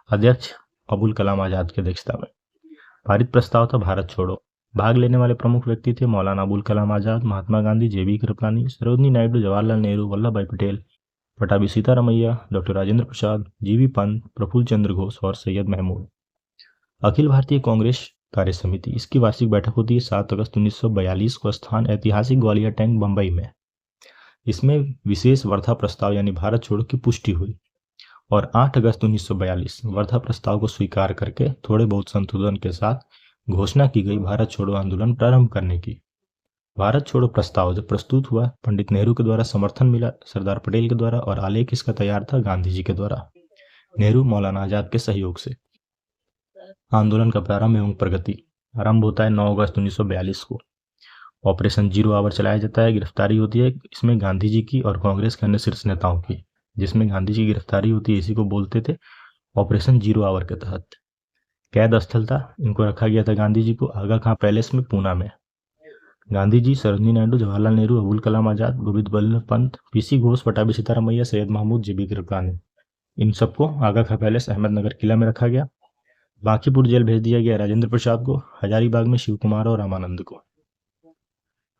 अध्यक्ष अबुल कलाम आजाद की अध्यक्षता में। पारित प्रस्ताव था भारत छोड़ो। भाग लेने वाले प्रमुख व्यक्ति थे मौलाना अबुल कलाम आजाद, महात्मा गांधी, जेबी कृपलानी, सरोजिनी नायडू, जवाहरलाल नेहरू, वल्लभ भाई पटेल, पटाभी सीतारमैया, डॉक्टर राजेंद्र प्रसाद, जीवी पंत, प्रफुल्ल चंद्र घोष और सैयद महमूद। अखिल भारतीय कांग्रेस कार्य समिति, इसकी वार्षिक बैठक होती है 7 अगस्त 1942 को, स्थान ऐतिहासिक ग्वालियर टैंक, बंबई में। इसमें विशेष वर्धा प्रस्ताव यानी भारत छोड़ो की पुष्टि हुई और 8 अगस्त 1942 वर्धा प्रस्ताव को स्वीकार करके थोड़े बहुत संशोधन के साथ घोषणा की गई भारत छोड़ो आंदोलन प्रारंभ करने की। भारत छोड़ो प्रस्ताव जब प्रस्तुत हुआ, पंडित नेहरू के द्वारा समर्थन मिला, सरदार पटेल के द्वारा, और आलेख इसका तैयार था गांधी जी के द्वारा, नेहरू मौलाना आजाद के सहयोग से। आंदोलन का प्रारंभ एवं प्रगति आरंभ होता है 9 अगस्त 1942 को। ऑपरेशन जीरो आवर चलाया जाता है, गिरफ्तारी होती है इसमें गांधी जी की और कांग्रेस के अन्य शीर्ष नेताओं की। जिसमें गांधी जी की गिरफ्तारी होती है इसी को बोलते थे ऑपरेशन जीरो आवर के तहत। कैद स्थल था, इनको रखा गया था गांधी जी को आगा खां पैलेस में, पूना में। गांधी जी, सरोजिनी नायडू, जवाहरलाल नेहरू, अबुल कलाम आजाद, गोविंद बल्लभ पंत, पीसी घोष, पटाभी सीतारामैया, सैयद महमूद, जेबी कृपलानी, इन सबको आगा खां पैलेस अहमदनगर किला में रखा गया। बांकीपुर जेल भेज दिया गया राजेंद्र प्रसाद को, हजारीबाग में शिव कुमार और रामानंद को।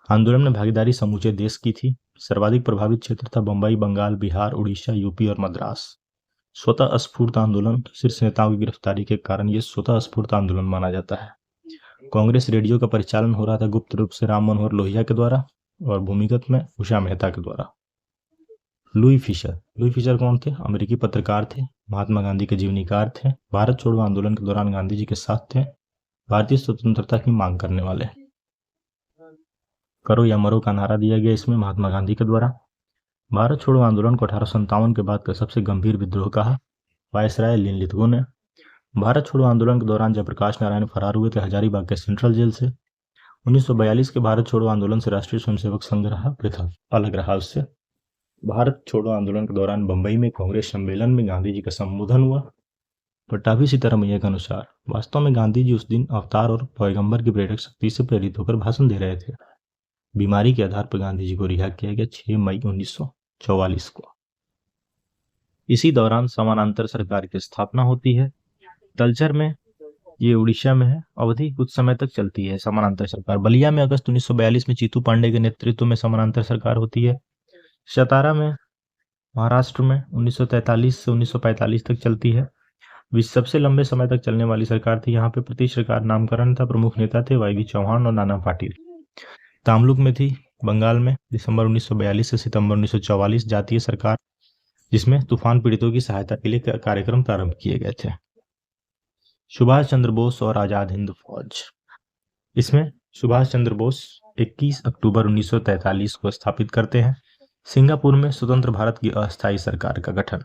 आंदोलन में भागीदारी समूचे देश की थी। सर्वाधिक प्रभावित क्षेत्र था बंबई, बंगाल, बिहार, उड़ीसा, यूपी और मद्रास। स्वतः स्फूर्त आंदोलन, शीर्ष नेताओं की गिरफ्तारी के कारण यह स्वतः स्फूर्त आंदोलन माना जाता है। कांग्रेस रेडियो का परिचालन हो रहा था गुप्त रूप से राम मनोहर लोहिया के द्वारा और भूमिगत में उषा मेहता के द्वारा। लुई फिशर कौन थे? अमेरिकी पत्रकार थे, महात्मा गांधी के जीवनीकार थे, भारत छोड़ो आंदोलन के दौरान गांधी जी के साथ थे, भारतीय स्वतंत्रता की मांग करने वाले। करो या मरो का नारा दिया गया इसमें महात्मा गांधी के द्वारा। भारत छोड़ो आंदोलन को 1857 के बाद का सबसे गंभीर विद्रोह कहा वायसराय लिनलिथगो ने। भारत छोड़ो आंदोलन के दौरान जयप्रकाश नारायण फरार हुए थे हजारीबाग के सेंट्रल जेल से। 1942 के भारत छोड़ो आंदोलन से राष्ट्रीय स्वयंसेवक संघ रहा पृथक, अलग रहा उससे। भारत छोड़ो आंदोलन के दौरान बंबई में कांग्रेस सम्मेलन में गांधी जी का संबोधन हुआ। पटाभी सीतारामैया के अनुसार वास्तव में गांधी जी उस दिन अवतार और पैगंबर की प्रेरक शक्ति से प्रेरित होकर भाषण दे रहे थे। बीमारी के आधार पर गांधी जी को रिहा किया गया 6 मई 1944 को। इसी दौरान समानांतर सरकार की स्थापना होती है। तलचर में, ये उड़ीसा में है, अवधि कुछ समय तक चलती है समानांतर सरकार। बलिया में अगस्त 1942 में चीतू पांडे के नेतृत्व में समानांतर सरकार होती है। सतारा में, महाराष्ट्र में 1943 से 1945 तक चलती है। सबसे लंबे समय तक चलने वाली सरकार थी। यहाँ पे प्रति सरकार नामकरण था, प्रमुख नेता थे वाई चौहान और नाना पाटिल। तामलुक में थी बंगाल में दिसंबर 1942 से सितंबर 1944 जातीय सरकार, जिसमें तूफान पीड़ितों की सहायता के लिए कार्यक्रम प्रारंभ किए गए थे। सुभाष चंद्र बोस और आजाद हिंद फौज, इसमें सुभाष चंद्र बोस 21 अक्टूबर 1943 को स्थापित करते हैं। सिंगापुर में स्वतंत्र भारत की अस्थायी सरकार का गठन।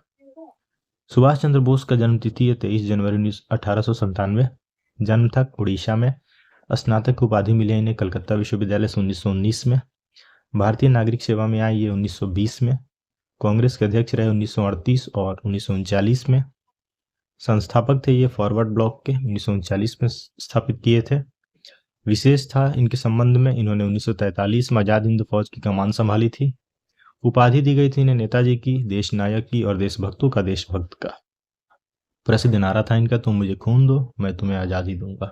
सुभाष चंद्र बोस का जन्म तिथि है 23 जनवरी 1897। जन्म था उड़ीसा में। स्नातक उपाधि मिले इन्हें कलकत्ता विश्वविद्यालय से 1919 में। भारतीय नागरिक सेवा में आए ये 1920 में। कांग्रेस के अध्यक्ष रहे 1938 और 1939 में। संस्थापक थे ये फॉरवर्ड ब्लॉक के, 1939 में स्थापित किए थे। विशेष था इनके संबंध में, इन्होंने 1943 में आजाद हिंद फौज की कमान संभाली थी। उपाधि दी गई थी इन्हें नेताजी की, देश नायक की और देशभक्तों का देशभक्त का। प्रसिद्ध नारा था इनका, तुम मुझे खून दो मैं तुम्हें आजादी दूंगा।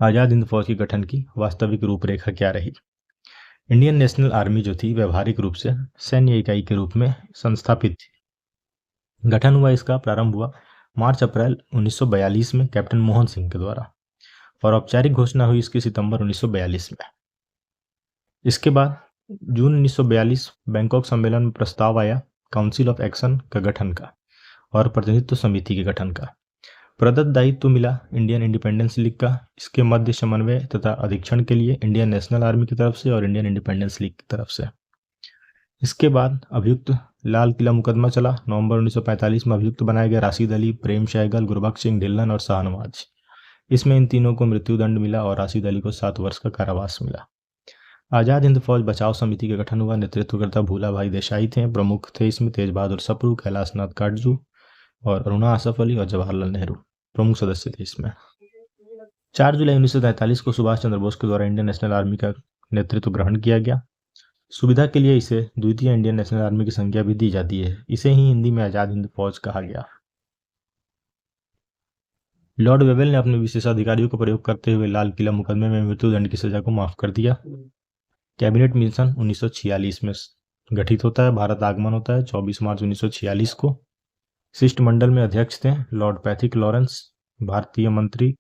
आजाद हिंद फौज के गठन की वास्तविक रूपरेखा क्या रही? इंडियन नेशनल आर्मी जो थी व्यवहारिक रूप से सैन्य इकाई के रूप में संस्थापित थी। गठन हुआ, इसका प्रारंभ हुआ मार्च अप्रैल 1942 में कैप्टन मोहन सिंह के द्वारा और औपचारिक घोषणा हुई इसकी सितंबर 1942 में। इसके बाद जून 1942 बैंकॉक सम्मेलन में प्रस्ताव आया काउंसिल ऑफ एक्शन का गठन का और प्रतिनिधित्व समिति के गठन का। प्रदत्त दायित्व मिला इंडियन इंडिपेंडेंस लीग का। इसके मध्य समन्वय तथा अधीक्षण के लिए इंडियन नेशनल आर्मी की तरफ से और इंडियन इंडिपेंडेंस लीग की तरफ से। इसके बाद अभियुक्त लाल किला मुकदमा चला। नवंबर 1945 में अभियुक्त बनाए गए राशिद अली, प्रेम सहगल, गुरबख्श सिंह ढिल्लन और शाहनवाज। इसमें इन तीनों को मृत्युदंड मिला और राशिद अली को 7 वर्ष का कारावास मिला। आजाद हिंद फौज बचाव समिति का गठन हुआ। नेतृत्वकर्ता भूला भाई देसाई थे। प्रमुख थे इसमें तेज बहादुर सप्रू, कैलाश नाथ काटजू और अरुणा आसफ अली और जवाहरलाल नेहरू प्रमुख सदस्य थे इसमें। 4 जुलाई 1943 को सुभाष चंद्र बोस के द्वारा इंडियन नेशनल आर्मी का नेतृत्व ग्रहण किया गया। सुविधा के लिए इसे द्वितीय इंडियन नेशनल आर्मी की संज्ञा भी दी जाती है। इसे ही हिंदी में आजाद हिंद फौज कहा गया। लॉर्ड वेवेल ने अपने विशेषाधिकारियों का प्रयोग करते हुए लाल किला मुकदमे में मृत्युदंड की सजा को माफ कर दिया। कैबिनेट मिशन 1946 में गठित होता है। भारत आगमन होता है 24 मार्च 1946 को। शिष्टमंडल में अध्यक्ष थे लॉर्ड पैथिक लॉरेंस। भारतीय मंत्री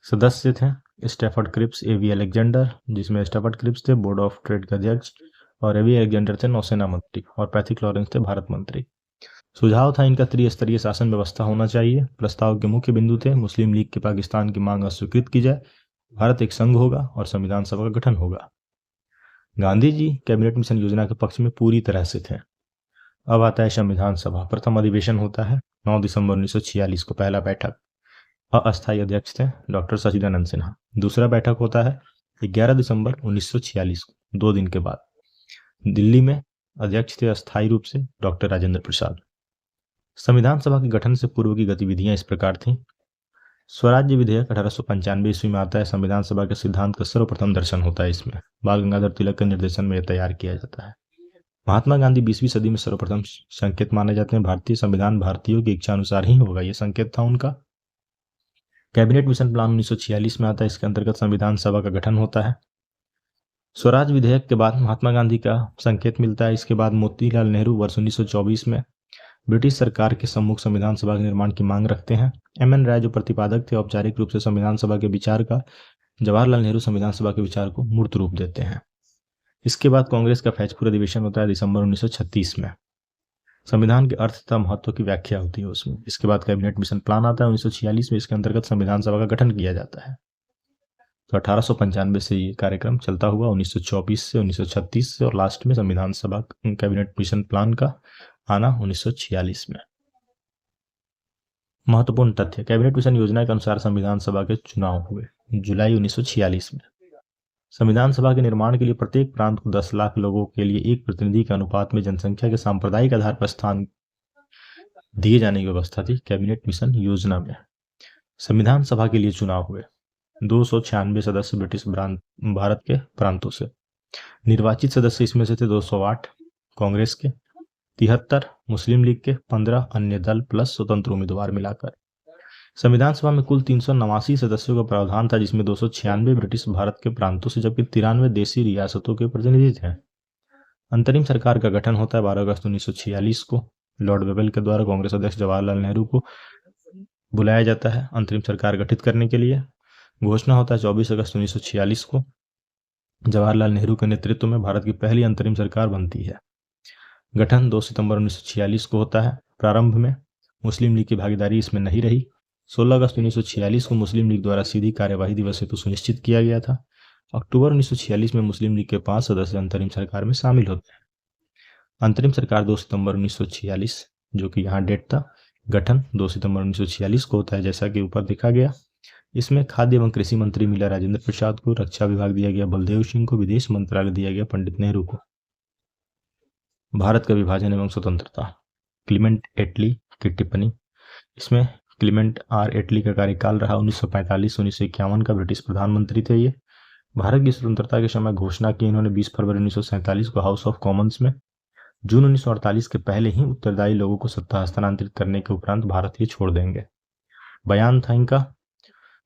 सदस्य थे स्टैफर्ड क्रिप्स, एवी अलेक्जेंडर, जिसमें स्टैफर्ड क्रिप्स थे बोर्ड ऑफ ट्रेड के अध्यक्ष, और एवी अलेक्जेंडर थे नौसेना मंत्री और पैथिक लॉरेंस थे भारत मंत्री। सुझाव था इनका त्रिस्तरीय शासन व्यवस्था होना चाहिए। प्रस्ताव के मुख्य बिंदु थे मुस्लिम लीग की पाकिस्तान की मांग अस्वीकृत की जाए, भारत एक संघ होगा और संविधान सभा का गठन होगा। गांधी जी कैबिनेट मिशन योजना के पक्ष में पूरी तरह से थे। अब आता है संविधान सभा। प्रथम अधिवेशन होता है 9 दिसंबर 1946 को, पहला बैठक। अस्थायी अध्यक्ष थे डॉक्टर सचिदानंद सिन्हा। दूसरा बैठक होता है 11 दिसंबर 1946 को, 2 दिन के बाद। दिल्ली में अध्यक्ष थे अस्थायी रूप से डॉक्टर राजेंद्र प्रसाद। संविधान सभा के गठन से पूर्व की गतिविधियां इस प्रकार थीं। स्वराज्य विधेयक 1895 ईस्वी में आता है। संविधान सभा के सिद्धांत का सर्वप्रथम दर्शन होता है इसमें। बाल गंगाधर तिलक के निर्देशन में यह तैयार किया जाता है। महात्मा गांधी 20वीं सदी में सर्वप्रथम संकेत माने जाते हैं। भारतीय संविधान भारतीयों की इच्छा अनुसार ही होगा, यह संकेत था उनका। कैबिनेट मिशन प्लान 1946 में आता है। इसके अंतर्गत संविधान सभा का गठन होता है। स्वराज विधेयक के बाद महात्मा गांधी का संकेत मिलता है। इसके बाद मोतीलाल नेहरू वर्ष 1924 में ब्रिटिश सरकार के सम्मुख संविधान सभा के निर्माण की मांग रखते हैं। एम.एन. राय जो प्रतिपादक थे, औपचारिक रूप से संविधान सभा के विचार का, जवाहरलाल नेहरू संविधान सभा के विचार को मूर्त रूप देते हैं। इसके बाद कांग्रेस का फैजपुर अधिवेशन होता है दिसंबर 1936 में। संविधान के अर्थ तथा महत्व की व्याख्या होती है उसमें। इसके बाद कैबिनेट मिशन प्लान आता है 1946 में। इसके अंतर्गत संविधान सभा का गठन किया जाता है। तो 1895 से ये कार्यक्रम चलता हुआ 1924 से 1936 से, और लास्ट में संविधान सभा कैबिनेट मिशन प्लान का आना 1946 में। महत्वपूर्ण तथ्य। कैबिनेट मिशन योजना के अनुसार संविधान सभा के चुनाव हुए जुलाई 1946 में। संविधान सभा के निर्माण के लिए प्रत्येक प्रांत को 10 लाख लोगों के लिए एक प्रतिनिधि के अनुपात में जनसंख्या के सांप्रदायिक आधार पर स्थान दिए जाने की व्यवस्था थी कैबिनेट मिशन योजना में। संविधान सभा के लिए चुनाव हुए 296 सदस्य ब्रिटिश भारत के प्रांतों से। निर्वाचित सदस्य इसमें से थे 208 कांग्रेस के, 73 मुस्लिम लीग के, 15 अन्य दल प्लस स्वतंत्र उम्मीदवार मिलाकर। संविधान सभा में कुल 389 सदस्यों का प्रावधान था, जिसमें 296 ब्रिटिश भारत के प्रांतों से जबकि 93 देशी रियासतों के प्रतिनिधि थे। अंतरिम सरकार का गठन होता है 12 अगस्त 1946 को। लॉर्ड वेबल के द्वारा कांग्रेस अध्यक्ष जवाहरलाल नेहरू को बुलाया जाता है अंतरिम सरकार गठित करने के लिए। घोषणा होता है 24 अगस्त 1946 को। जवाहरलाल नेहरू के नेतृत्व में भारत की पहली अंतरिम सरकार बनती है। गठन 2 सितंबर 1946 को होता है। प्रारंभ में मुस्लिम लीग की भागीदारी इसमें नहीं रही। 16 अगस्त 1946 को मुस्लिम लीग द्वारा सीधी कार्यवाही दिवस हेतु सुनिश्चित किया गया था। अक्टूबर 1946 में मुस्लिम लीग के 5 सदस्य अंतरिम सरकार में शामिल होते हैं। अंतरिम सरकार 2 सितंबर 1946, जो कि यहाँ डेट था। गठन 2 सितंबर 1946 को होता है, जैसा कि ऊपर देखा गया। इसमें खाद्य एवं कृषि मंत्री मिला राजेंद्र प्रसाद को, रक्षा विभाग दिया गया बलदेव सिंह को, विदेश मंत्रालय दिया गया पंडित नेहरू को। भारत का विभाजन एवं स्वतंत्रता। क्लीमेंट एटली की टिप्पणी। इसमें क्लीमेंट आर एटली का कार्यकाल रहा 1945-1951 का। ब्रिटिश प्रधानमंत्री थे ये। भारत की स्वतंत्रता के समय घोषणा की इन्होंने 20 फरवरी 1947 को हाउस ऑफ कॉमन्स में। जून 1948 के पहले ही उत्तरदायी लोगों को सत्ता हस्तांतरित करने के उपरांत भारत ये छोड़ देंगे। बयान था इनका,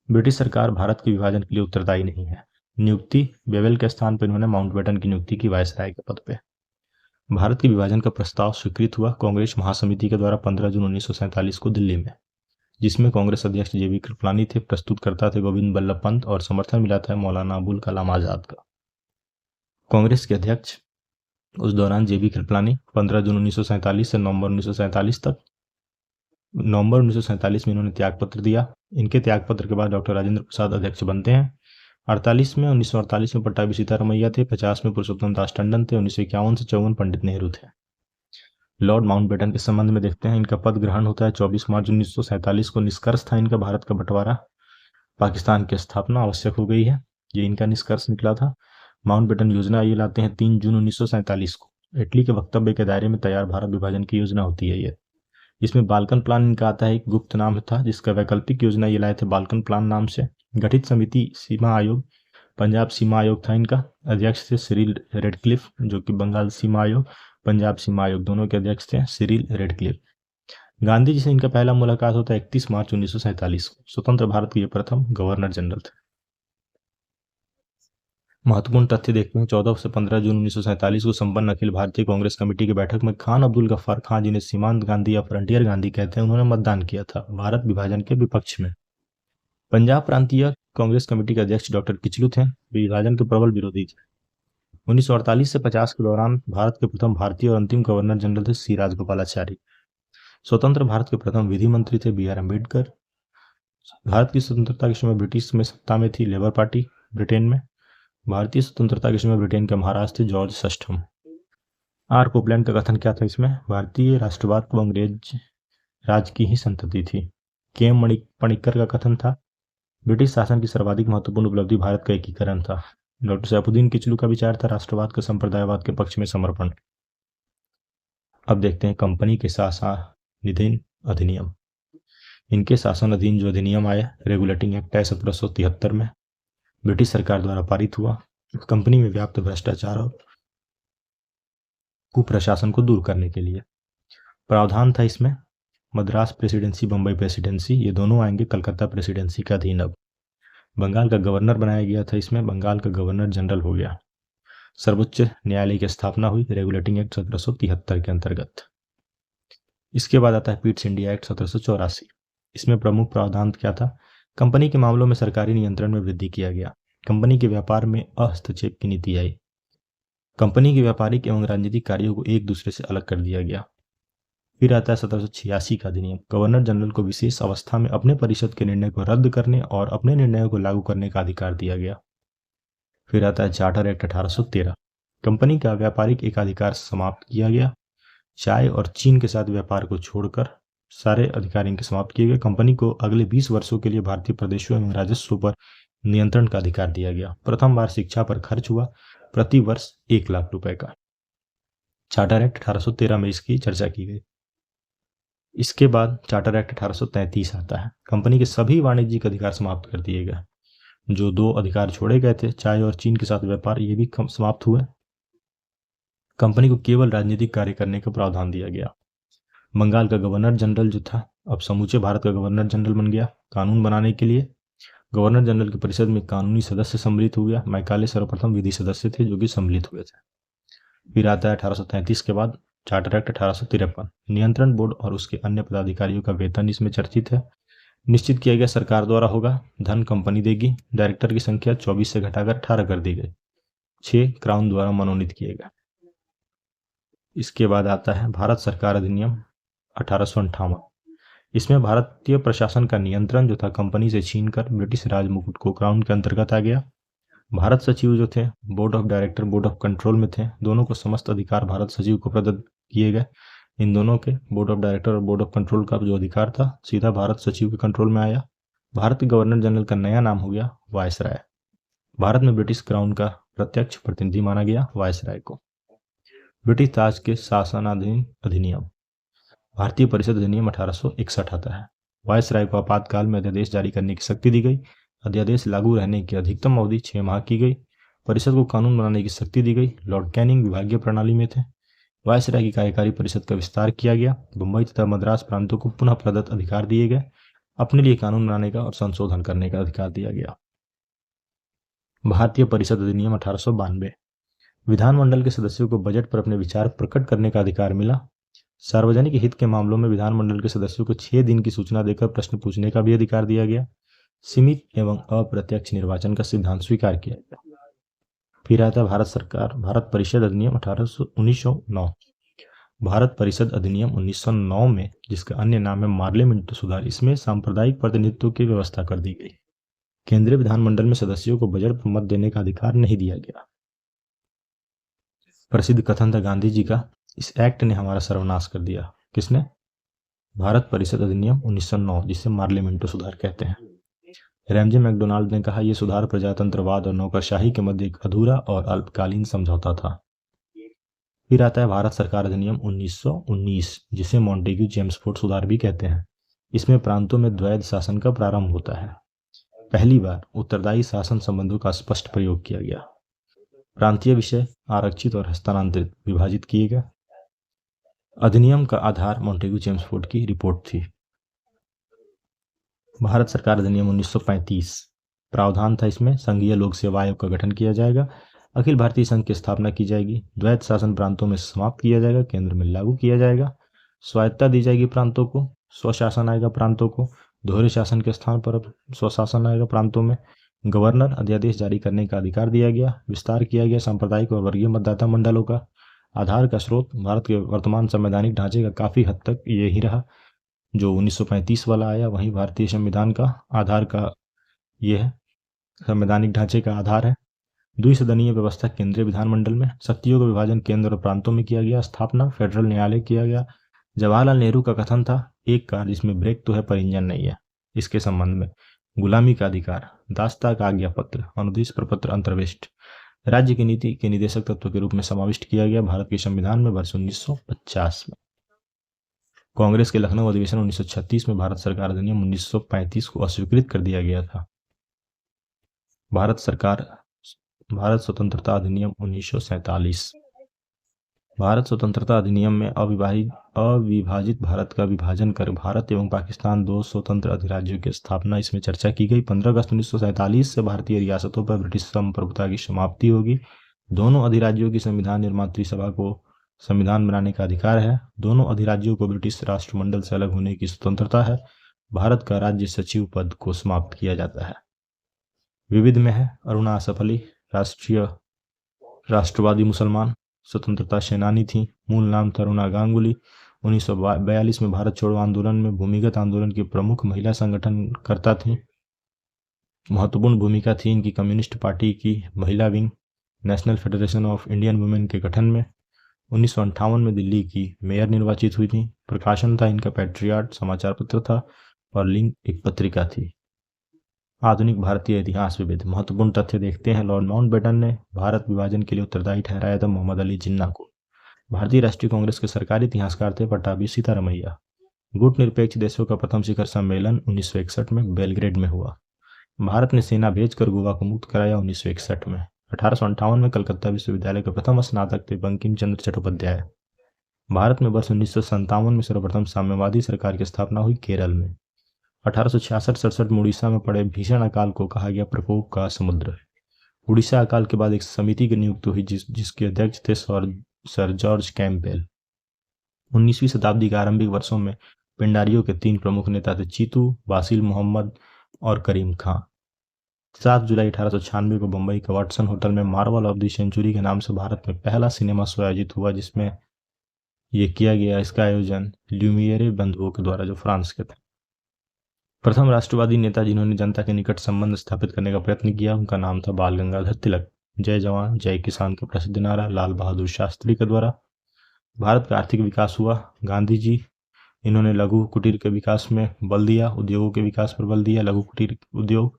ब्रिटिश सरकार भारत के विभाजन के लिए उत्तरदायी नहीं है। नियुक्ति बेवेल के स्थान पर इन्होंने माउंटबेटन की नियुक्ति की वायसराय के पद पे। भारत के विभाजन का प्रस्ताव स्वीकृत हुआ कांग्रेस महासमिति के द्वारा 15 जून 1947 को दिल्ली में, जिसमें कांग्रेस अध्यक्ष जेबी कृपलानी थे, प्रस्तुतकर्ता थे गोविंद बल्लभ पंत, और समर्थन मिला था मौलाना अबुल कलाम आजाद का। कांग्रेस के अध्यक्ष उस दौरान जेबी कृपलानी 15 जून 1947 से नवंबर 1947 तक। नवंबर 1947 में इन्होंने त्यागपत्र दिया। इनके त्यागपत्र के बाद डॉक्टर राजेंद्र प्रसाद अध्यक्ष बनते हैं। 1948 में पट्टाभी सीतारमैया थे। 50 में पुरुषोत्तम दास टंडन थे। 1951 से 54 पंडित नेहरू थे। लॉर्ड माउंटबेटन के संबंध में देखते हैं। इनका पद ग्रहण होता है 24 मार्च 1947 को। निष्कर्ष था इनका भारत का बंटवारा, पाकिस्तान की स्थापना आवश्यक हो गई है, ये इनका निष्कर्ष निकला था। माउंटबेटन योजना ये लाते हैं 3 जून 1947 को। इटली के वक्तव्य के दायरे में तैयार भारत विभाजन की योजना होती है ये। इसमें बाल्कन प्लान इनका आता है, एक गुप्त नाम था, जिसका वैकल्पिक योजना ये लाए थे बाल्कन प्लान नाम से। गठित समिति सीमा आयोग, पंजाब सीमा आयोग था इनका। अध्यक्ष थे सिरिल रेडक्लिफ, जो कि बंगाल सीमा आयोग, पंजाब सीमा आयोग दोनों के अध्यक्ष थे सिरिल रेडक्लिफ। गांधी जी से इनका पहला मुलाकात होता है 31 मार्च 1947 को। स्वतंत्र भारत के ये प्रथम गवर्नर जनरल थे। महत्वपूर्ण तथ्य देखते हैं। 14 से 15 जून 1947 को संपन्न अखिल भारतीय कांग्रेस कमेटी की बैठक में खान अब्दुल गफ्फार खान, जिन्हें सीमांत गांधी या फ्रंटियर गांधी कहते हैं, उन्होंने मतदान किया था भारत विभाजन के विपक्ष में। पंजाब प्रांतीय कांग्रेस कमेटी के अध्यक्ष डॉक्टर किचलू थे, विभाजन के प्रबल विरोधी थे। 1948 से 50 के दौरान भारत के प्रथम भारतीय और अंतिम गवर्नर जनरल थे सी राजगोपालाचारी। स्वतंत्र भारत के प्रथम विधि मंत्री थे बी आर अम्बेडकर। भारत की स्वतंत्रता के समय ब्रिटिश में सत्ता में थी लेबर पार्टी ब्रिटेन में। भारतीय स्वतंत्रता के समय ब्रिटेन के महाराज थे जॉर्ज षष्ठम। आर कोपलैंड का कथन क्या था इसमें? भारतीय राष्ट्रवाद को अंग्रेज राज की ही संतति थी। के एम पणिक्कर का कथन था ब्रिटिश शासन की सर्वाधिक महत्वपूर्ण उपलब्धि भारत का एकीकरण था। डॉक्टर सैफुद्दीन किचलू का विचार था राष्ट्रवाद का संप्रदायवाद के पक्ष में समर्पण। अब देखते हैं कंपनी के शासनाधीन अधिनियम। इनके शासन अधीन जो अधिनियम आया रेगुलेटिंग एक्ट है 1773 में ब्रिटिश सरकार द्वारा पारित हुआ। कंपनी में व्याप्त भ्रष्टाचार और कुप्रशासन को दूर करने के लिए प्रावधान था इसमें मद्रास प्रेसिडेंसी बम्बई प्रेसिडेंसी ये दोनों आएंगे कलकत्ता प्रेसिडेंसी का अधीन। अब बंगाल का गवर्नर बनाया गया था, इसमें बंगाल का गवर्नर जनरल हो गया। सर्वोच्च न्यायालय की स्थापना हुई रेगुलेटिंग एक्ट 1773 के अंतर्गत। इसके बाद आता है पीट्स इंडिया एक्ट 1784। इसमें प्रमुख प्रावधान क्या था? कंपनी के मामलों में सरकारी नियंत्रण में वृद्धि किया गया। कंपनी के व्यापार में हस्तक्षेप की नीति आई। कंपनी के व्यापारिक एवं राजनीतिक कार्यों को एक दूसरे से अलग कर दिया गया। फिर आता है 1786 का अधिनियम। गवर्नर जनरल को विशेष अवस्था में अपने परिषद के निर्णय को रद्द करने और अपने निर्णयों को लागू करने का अधिकार दिया गया। फिर आता है चार्टर एक्ट 1813। कंपनी का व्यापारिक एकाधिकार समाप्त किया गया। चाय और चीन के साथ व्यापार को छोड़कर सारे अधिकार इनके समाप्त किए गए। कंपनी को अगले 20 वर्षों के लिए भारतीय प्रदेशों एवं राजस्व पर नियंत्रण का अधिकार दिया गया। प्रथम बार शिक्षा पर खर्च हुआ प्रति वर्ष 1 लाख रुपए का। चार्टर एक्ट 1813 में इसकी चर्चा की गई। इसके बाद चार्टर एक्ट 1833 आता है। कंपनी के सभी वाणिज्यिक अधिकार समाप्त कर दिए गए। जो 2 अधिकार छोड़े गए थे चाय और चीन के साथ व्यापार ये भी समाप्त हुए। कंपनी को केवल राजनीतिक कार्य करने का प्रावधान दिया गया। बंगाल का गवर्नर जनरल जो था अब समूचे भारत का गवर्नर जनरल बन गया। कानून बनाने के लिए गवर्नर जनरल की परिषद में कानूनी सदस्य सम्मिलित हो गया। मैकाले सर्वप्रथम विधि सदस्य थे जो कि सम्मिलित हुए थे। फिर आता है 1833 के बाद चार्टर एक्ट 1853। नियंत्रण बोर्ड और उसके अन्य पदाधिकारियों का वेतन इसमें चर्चित है। निश्चित किया गया सरकार द्वारा होगा। धन कंपनी देगी। डायरेक्टर की संख्या 24 से घटाकर 18 कर दी गई। 6 क्राउन द्वारा मनोनीत किए गए। इसके बाद आता है भारत सरकार अधिनियम 1858। इसमें भारतीय प्रशासन का नियंत्रण जो था कंपनी से छीनकर ब्रिटिश राज मुकुट को क्राउन के अंतर्गत आ गया। भारत सचिव जो थे board of director board of control में थे। दोनों को समस्त अधिकार भारत सचिव को प्रदत्त किए गए। इन दोनों के बोर्ड ऑफ डायरेक्टर और बोर्ड ऑफ कंट्रोल का जो अधिकार था सीधा भारत सचिव के कंट्रोल में आया। भारत के गवर्नर जनरल का नया नाम हो गया वायसराय। भारत में ब्रिटिश क्राउन का प्रत्यक्ष प्रतिनिधि माना गया वायसराय को। ब्रिटिश ताज के शासनाधीन अधिनियम। भारतीय परिषद अधिनियम 1861 आता है। वायसराय को आपातकाल में अध्यादेश जारी करने की शक्ति दी गई। अध्यादेश लागू रहने की अधिकतम अवधि 6 माह की गई। परिषद को कानून बनाने की शक्ति दी गई। लॉर्ड कैनिंग विभागीय प्रणाली में थे। वायसराय की कार्यकारी परिषद का विस्तार किया गया। मुंबई तथा मद्रास प्रांतों को पुनः प्रदत्त अधिकार दिए गए। अपने लिए कानून बनाने का और संशोधन करने का अधिकार दिया गया। भारतीय परिषद अधिनियम 1892। विधानमंडल के सदस्यों को बजट पर अपने विचार प्रकट करने का अधिकार मिला। सार्वजनिक हित के मामलों में विधानमंडल के सदस्यों को 6 दिन की सूचना देकर प्रश्न पूछने का भी अधिकार दिया गया। सीमित एवं अप्रत्यक्ष निर्वाचन का सिद्धांत स्वीकार किया गया। फिर आता भारत परिषद अधिनियम 1909। भारत परिषद अधिनियम 1909 में जिसका अन्य नाम है पार्लियामेंट सुधार, इसमें सांप्रदायिक प्रतिनिधित्व की व्यवस्था कर दी गई। केंद्रीय विधानमंडल में सदस्यों को बजट पर मत देने का अधिकार नहीं दिया गया। प्रसिद्ध कथन था गांधी जी का, इस एक्ट ने हमारा सर्वनाश कर दिया। किसने? भारत परिषद अधिनियम 1909 जिसे पार्लियामेंट सुधार कहते हैं। रैमजे मैकडोनाल्ड ने कहा यह सुधार प्रजातंत्रवाद और नौकरशाही के मध्य एक अधूरा और अल्पकालीन समझौता था। फिर आता है भारत सरकार अधिनियम 1919 जिसे मॉन्टेग्यू चेम्सफोर्ड सुधार भी कहते हैं। इसमें प्रांतों में द्वैध शासन का प्रारंभ होता है। पहली बार उत्तरदायी शासन संबंधों का स्पष्ट प्रयोग किया गया। प्रांतीय विषय आरक्षित और हस्तांतरित विभाजित किए गए। अधिनियम का आधार मॉन्टेग्यू चेम्सफोर्ड की रिपोर्ट थी। भारत सरकार अधिनियम 1935। प्रावधान था इसमें संघीय लोक सेवा आयोग का गठन किया जाएगा। अखिल भारतीय संघ की स्थापना की जाएगी। द्वैध शासन प्रांतों में समाप्त किया जाएगा, केंद्र में लागू किया जाएगा। स्वायत्तता दी जाएगी प्रांतों को, स्वशासन आएगा प्रांतों को। दोहरे शासन के स्थान पर अब स्वशासन आएगा प्रांतों में। गवर्नर अध्यादेश जारी करने का अधिकार दिया गया। विस्तार किया गया सांप्रदायिक और वर्गीय मतदाता मंडलों का। आधार का स्रोत भारत के वर्तमान संवैधानिक ढांचे का काफ़ी हद तक ये ही रहा। जो 1935 वाला आया वही भारतीय संविधान का आधार का ये है, संवैधानिक ढांचे का आधार है। द्विसदनीय व्यवस्था केंद्रीय विधानमंडल में। शक्तियों का विभाजन केंद्र और प्रांतों में किया गया। स्थापना फेडरल न्यायालय किया गया। जवाहरलाल नेहरू का कथन था, एक कार जिसमें ब्रेक तो है पर इंजन नहीं है। इसके संबंध में गुलामी का अधिकार, दास्ता का आज्ञा पत्र, अनुदेश प्रपत्र अंतर्विष्ट, राज्य की नीति के निदेशक तत्व के रूप में समाविष्ट किया गया भारत के संविधान में वर्ष 1950 में। कांग्रेस के लखनऊ अधिवेशन 1936 में भारत सरकार अधिनियम 1935 को अस्वीकृत कर दिया गया था। भारत स्वतंत्रता अधिनियम 1947। भारत स्वतंत्रता अधिनियम में अविभाजित भारत का विभाजन कर भारत एवं पाकिस्तान दो स्वतंत्र अधिराज्यों की स्थापना, इसमें चर्चा की गई। 15 अगस्त 1947 से भारतीय रियासतों पर ब्रिटिश संप्रभुता की समाप्ति होगी। दोनों अधिराज्यों की संविधान निर्मात्री सभा को संविधान बनाने का अधिकार है। दोनों अधिराज्यों को ब्रिटिश राष्ट्रमंडल से अलग होने की स्वतंत्रता है। भारत का राज्य सचिव पद को समाप्त किया जाता है। विविध में है अरुणा आसफ अली, राष्ट्रवादी मुसलमान, स्वतंत्रता सेनानी थी। मूल नाम था अरुणा गांगुली। 1942 में भारत छोड़ो आंदोलन में भूमिगत आंदोलन की प्रमुख महिला संगठनकर्ता थी। महत्वपूर्ण भूमिका थी इनकी कम्युनिस्ट पार्टी की महिला wing national federation of Indian women के गठन में। 1958 में दिल्ली की मेयर निर्वाचित हुई थी। प्रकाशन था इनका पैट्रियट समाचार पत्र था और लिंक एक पत्रिका थी। आधुनिक भारतीय इतिहास विविध। महत्वपूर्ण तथ्य देखते हैं। लॉर्ड माउंटबेटन ने भारत विभाजन के लिए उत्तरदायी ठहराया था मोहम्मद अली जिन्ना को। भारतीय राष्ट्रीय कांग्रेस के सरकारी इतिहासकार थे पट्टाभी सीतारमैया। गुट निरपेक्ष देशों का प्रथम शिखर सम्मेलन 1961 में बेलग्रेड में हुआ। भारत ने सेना भेजकर गोवा को मुक्त कराया 1961 में। 1858 में कलकत्ता विश्वविद्यालय के प्रथम स्नातक थे बंकिम चंद्र चट्टोपाध्याय। भारत में वर्ष 1957 में सर्वप्रथम साम्यवादी सरकार की स्थापना हुई केरल में। 1866-67 में उड़ीसा में पड़े भीषण अकाल को कहा गया प्रकोप का समुद्र। उड़ीसा अकाल के बाद एक समिति की नियुक्त हुई जिसके अध्यक्ष थे सर जॉर्ज कैंपबेल। 19वीं शताब्दी के आरंभिक वर्षों में पिंडारियों के 3 प्रमुख नेता थे, चीतू, बासिल मोहम्मद और करीम खां। 7 जुलाई 1896 को बम्बई के वाटसन होटल में मार्वल ऑफ द सेंचुरी के नाम से भारत में पहला सिनेमा शो आयोजित हुआ, जिसमें यह किया गया। इसका आयोजन ल्यूमियरे बंधुओं के द्वारा, जो फ्रांस के थे। प्रथम राष्ट्रवादी नेता जिन्होंने जनता के निकट संबंध स्थापित करने का प्रयत्न किया, उनका नाम था बाल गंगाधर तिलक। जय जवान जय किसान का प्रसिद्ध नारा लाल बहादुर शास्त्री के द्वारा। भारत का आर्थिक विकास हुआ। गांधी जी, इन्होंने लघु कुटीर के विकास में बल दिया, उद्योगों के विकास पर बल दिया, लघु कुटीर उद्योग।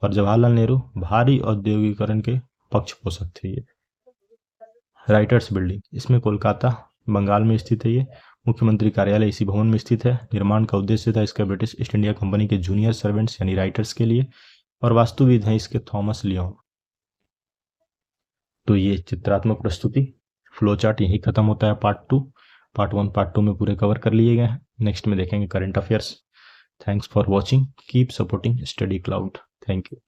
और जवाहरलाल नेहरू भारी औद्योगिकरण के पक्ष पोषक थे। ये राइटर्स बिल्डिंग, इसमें कोलकाता बंगाल में स्थित है। ये मुख्यमंत्री कार्यालय इसी भवन में स्थित है। निर्माण का उद्देश्य था इसका ब्रिटिश ईस्ट इंडिया कंपनी के जूनियर सर्वेंट्स यानी राइटर्स के लिए, और वास्तुविद हैं इसके थॉमस लियोन। तो ये चित्रात्मक प्रस्तुति फ्लो चार्ट यही खत्म होता है। पार्ट 1 पार्ट 2 में पूरे कवर कर लिए गए हैं। नेक्स्ट में देखेंगे current affairs. Thanks for watching, keep supporting study cloud. Thank you.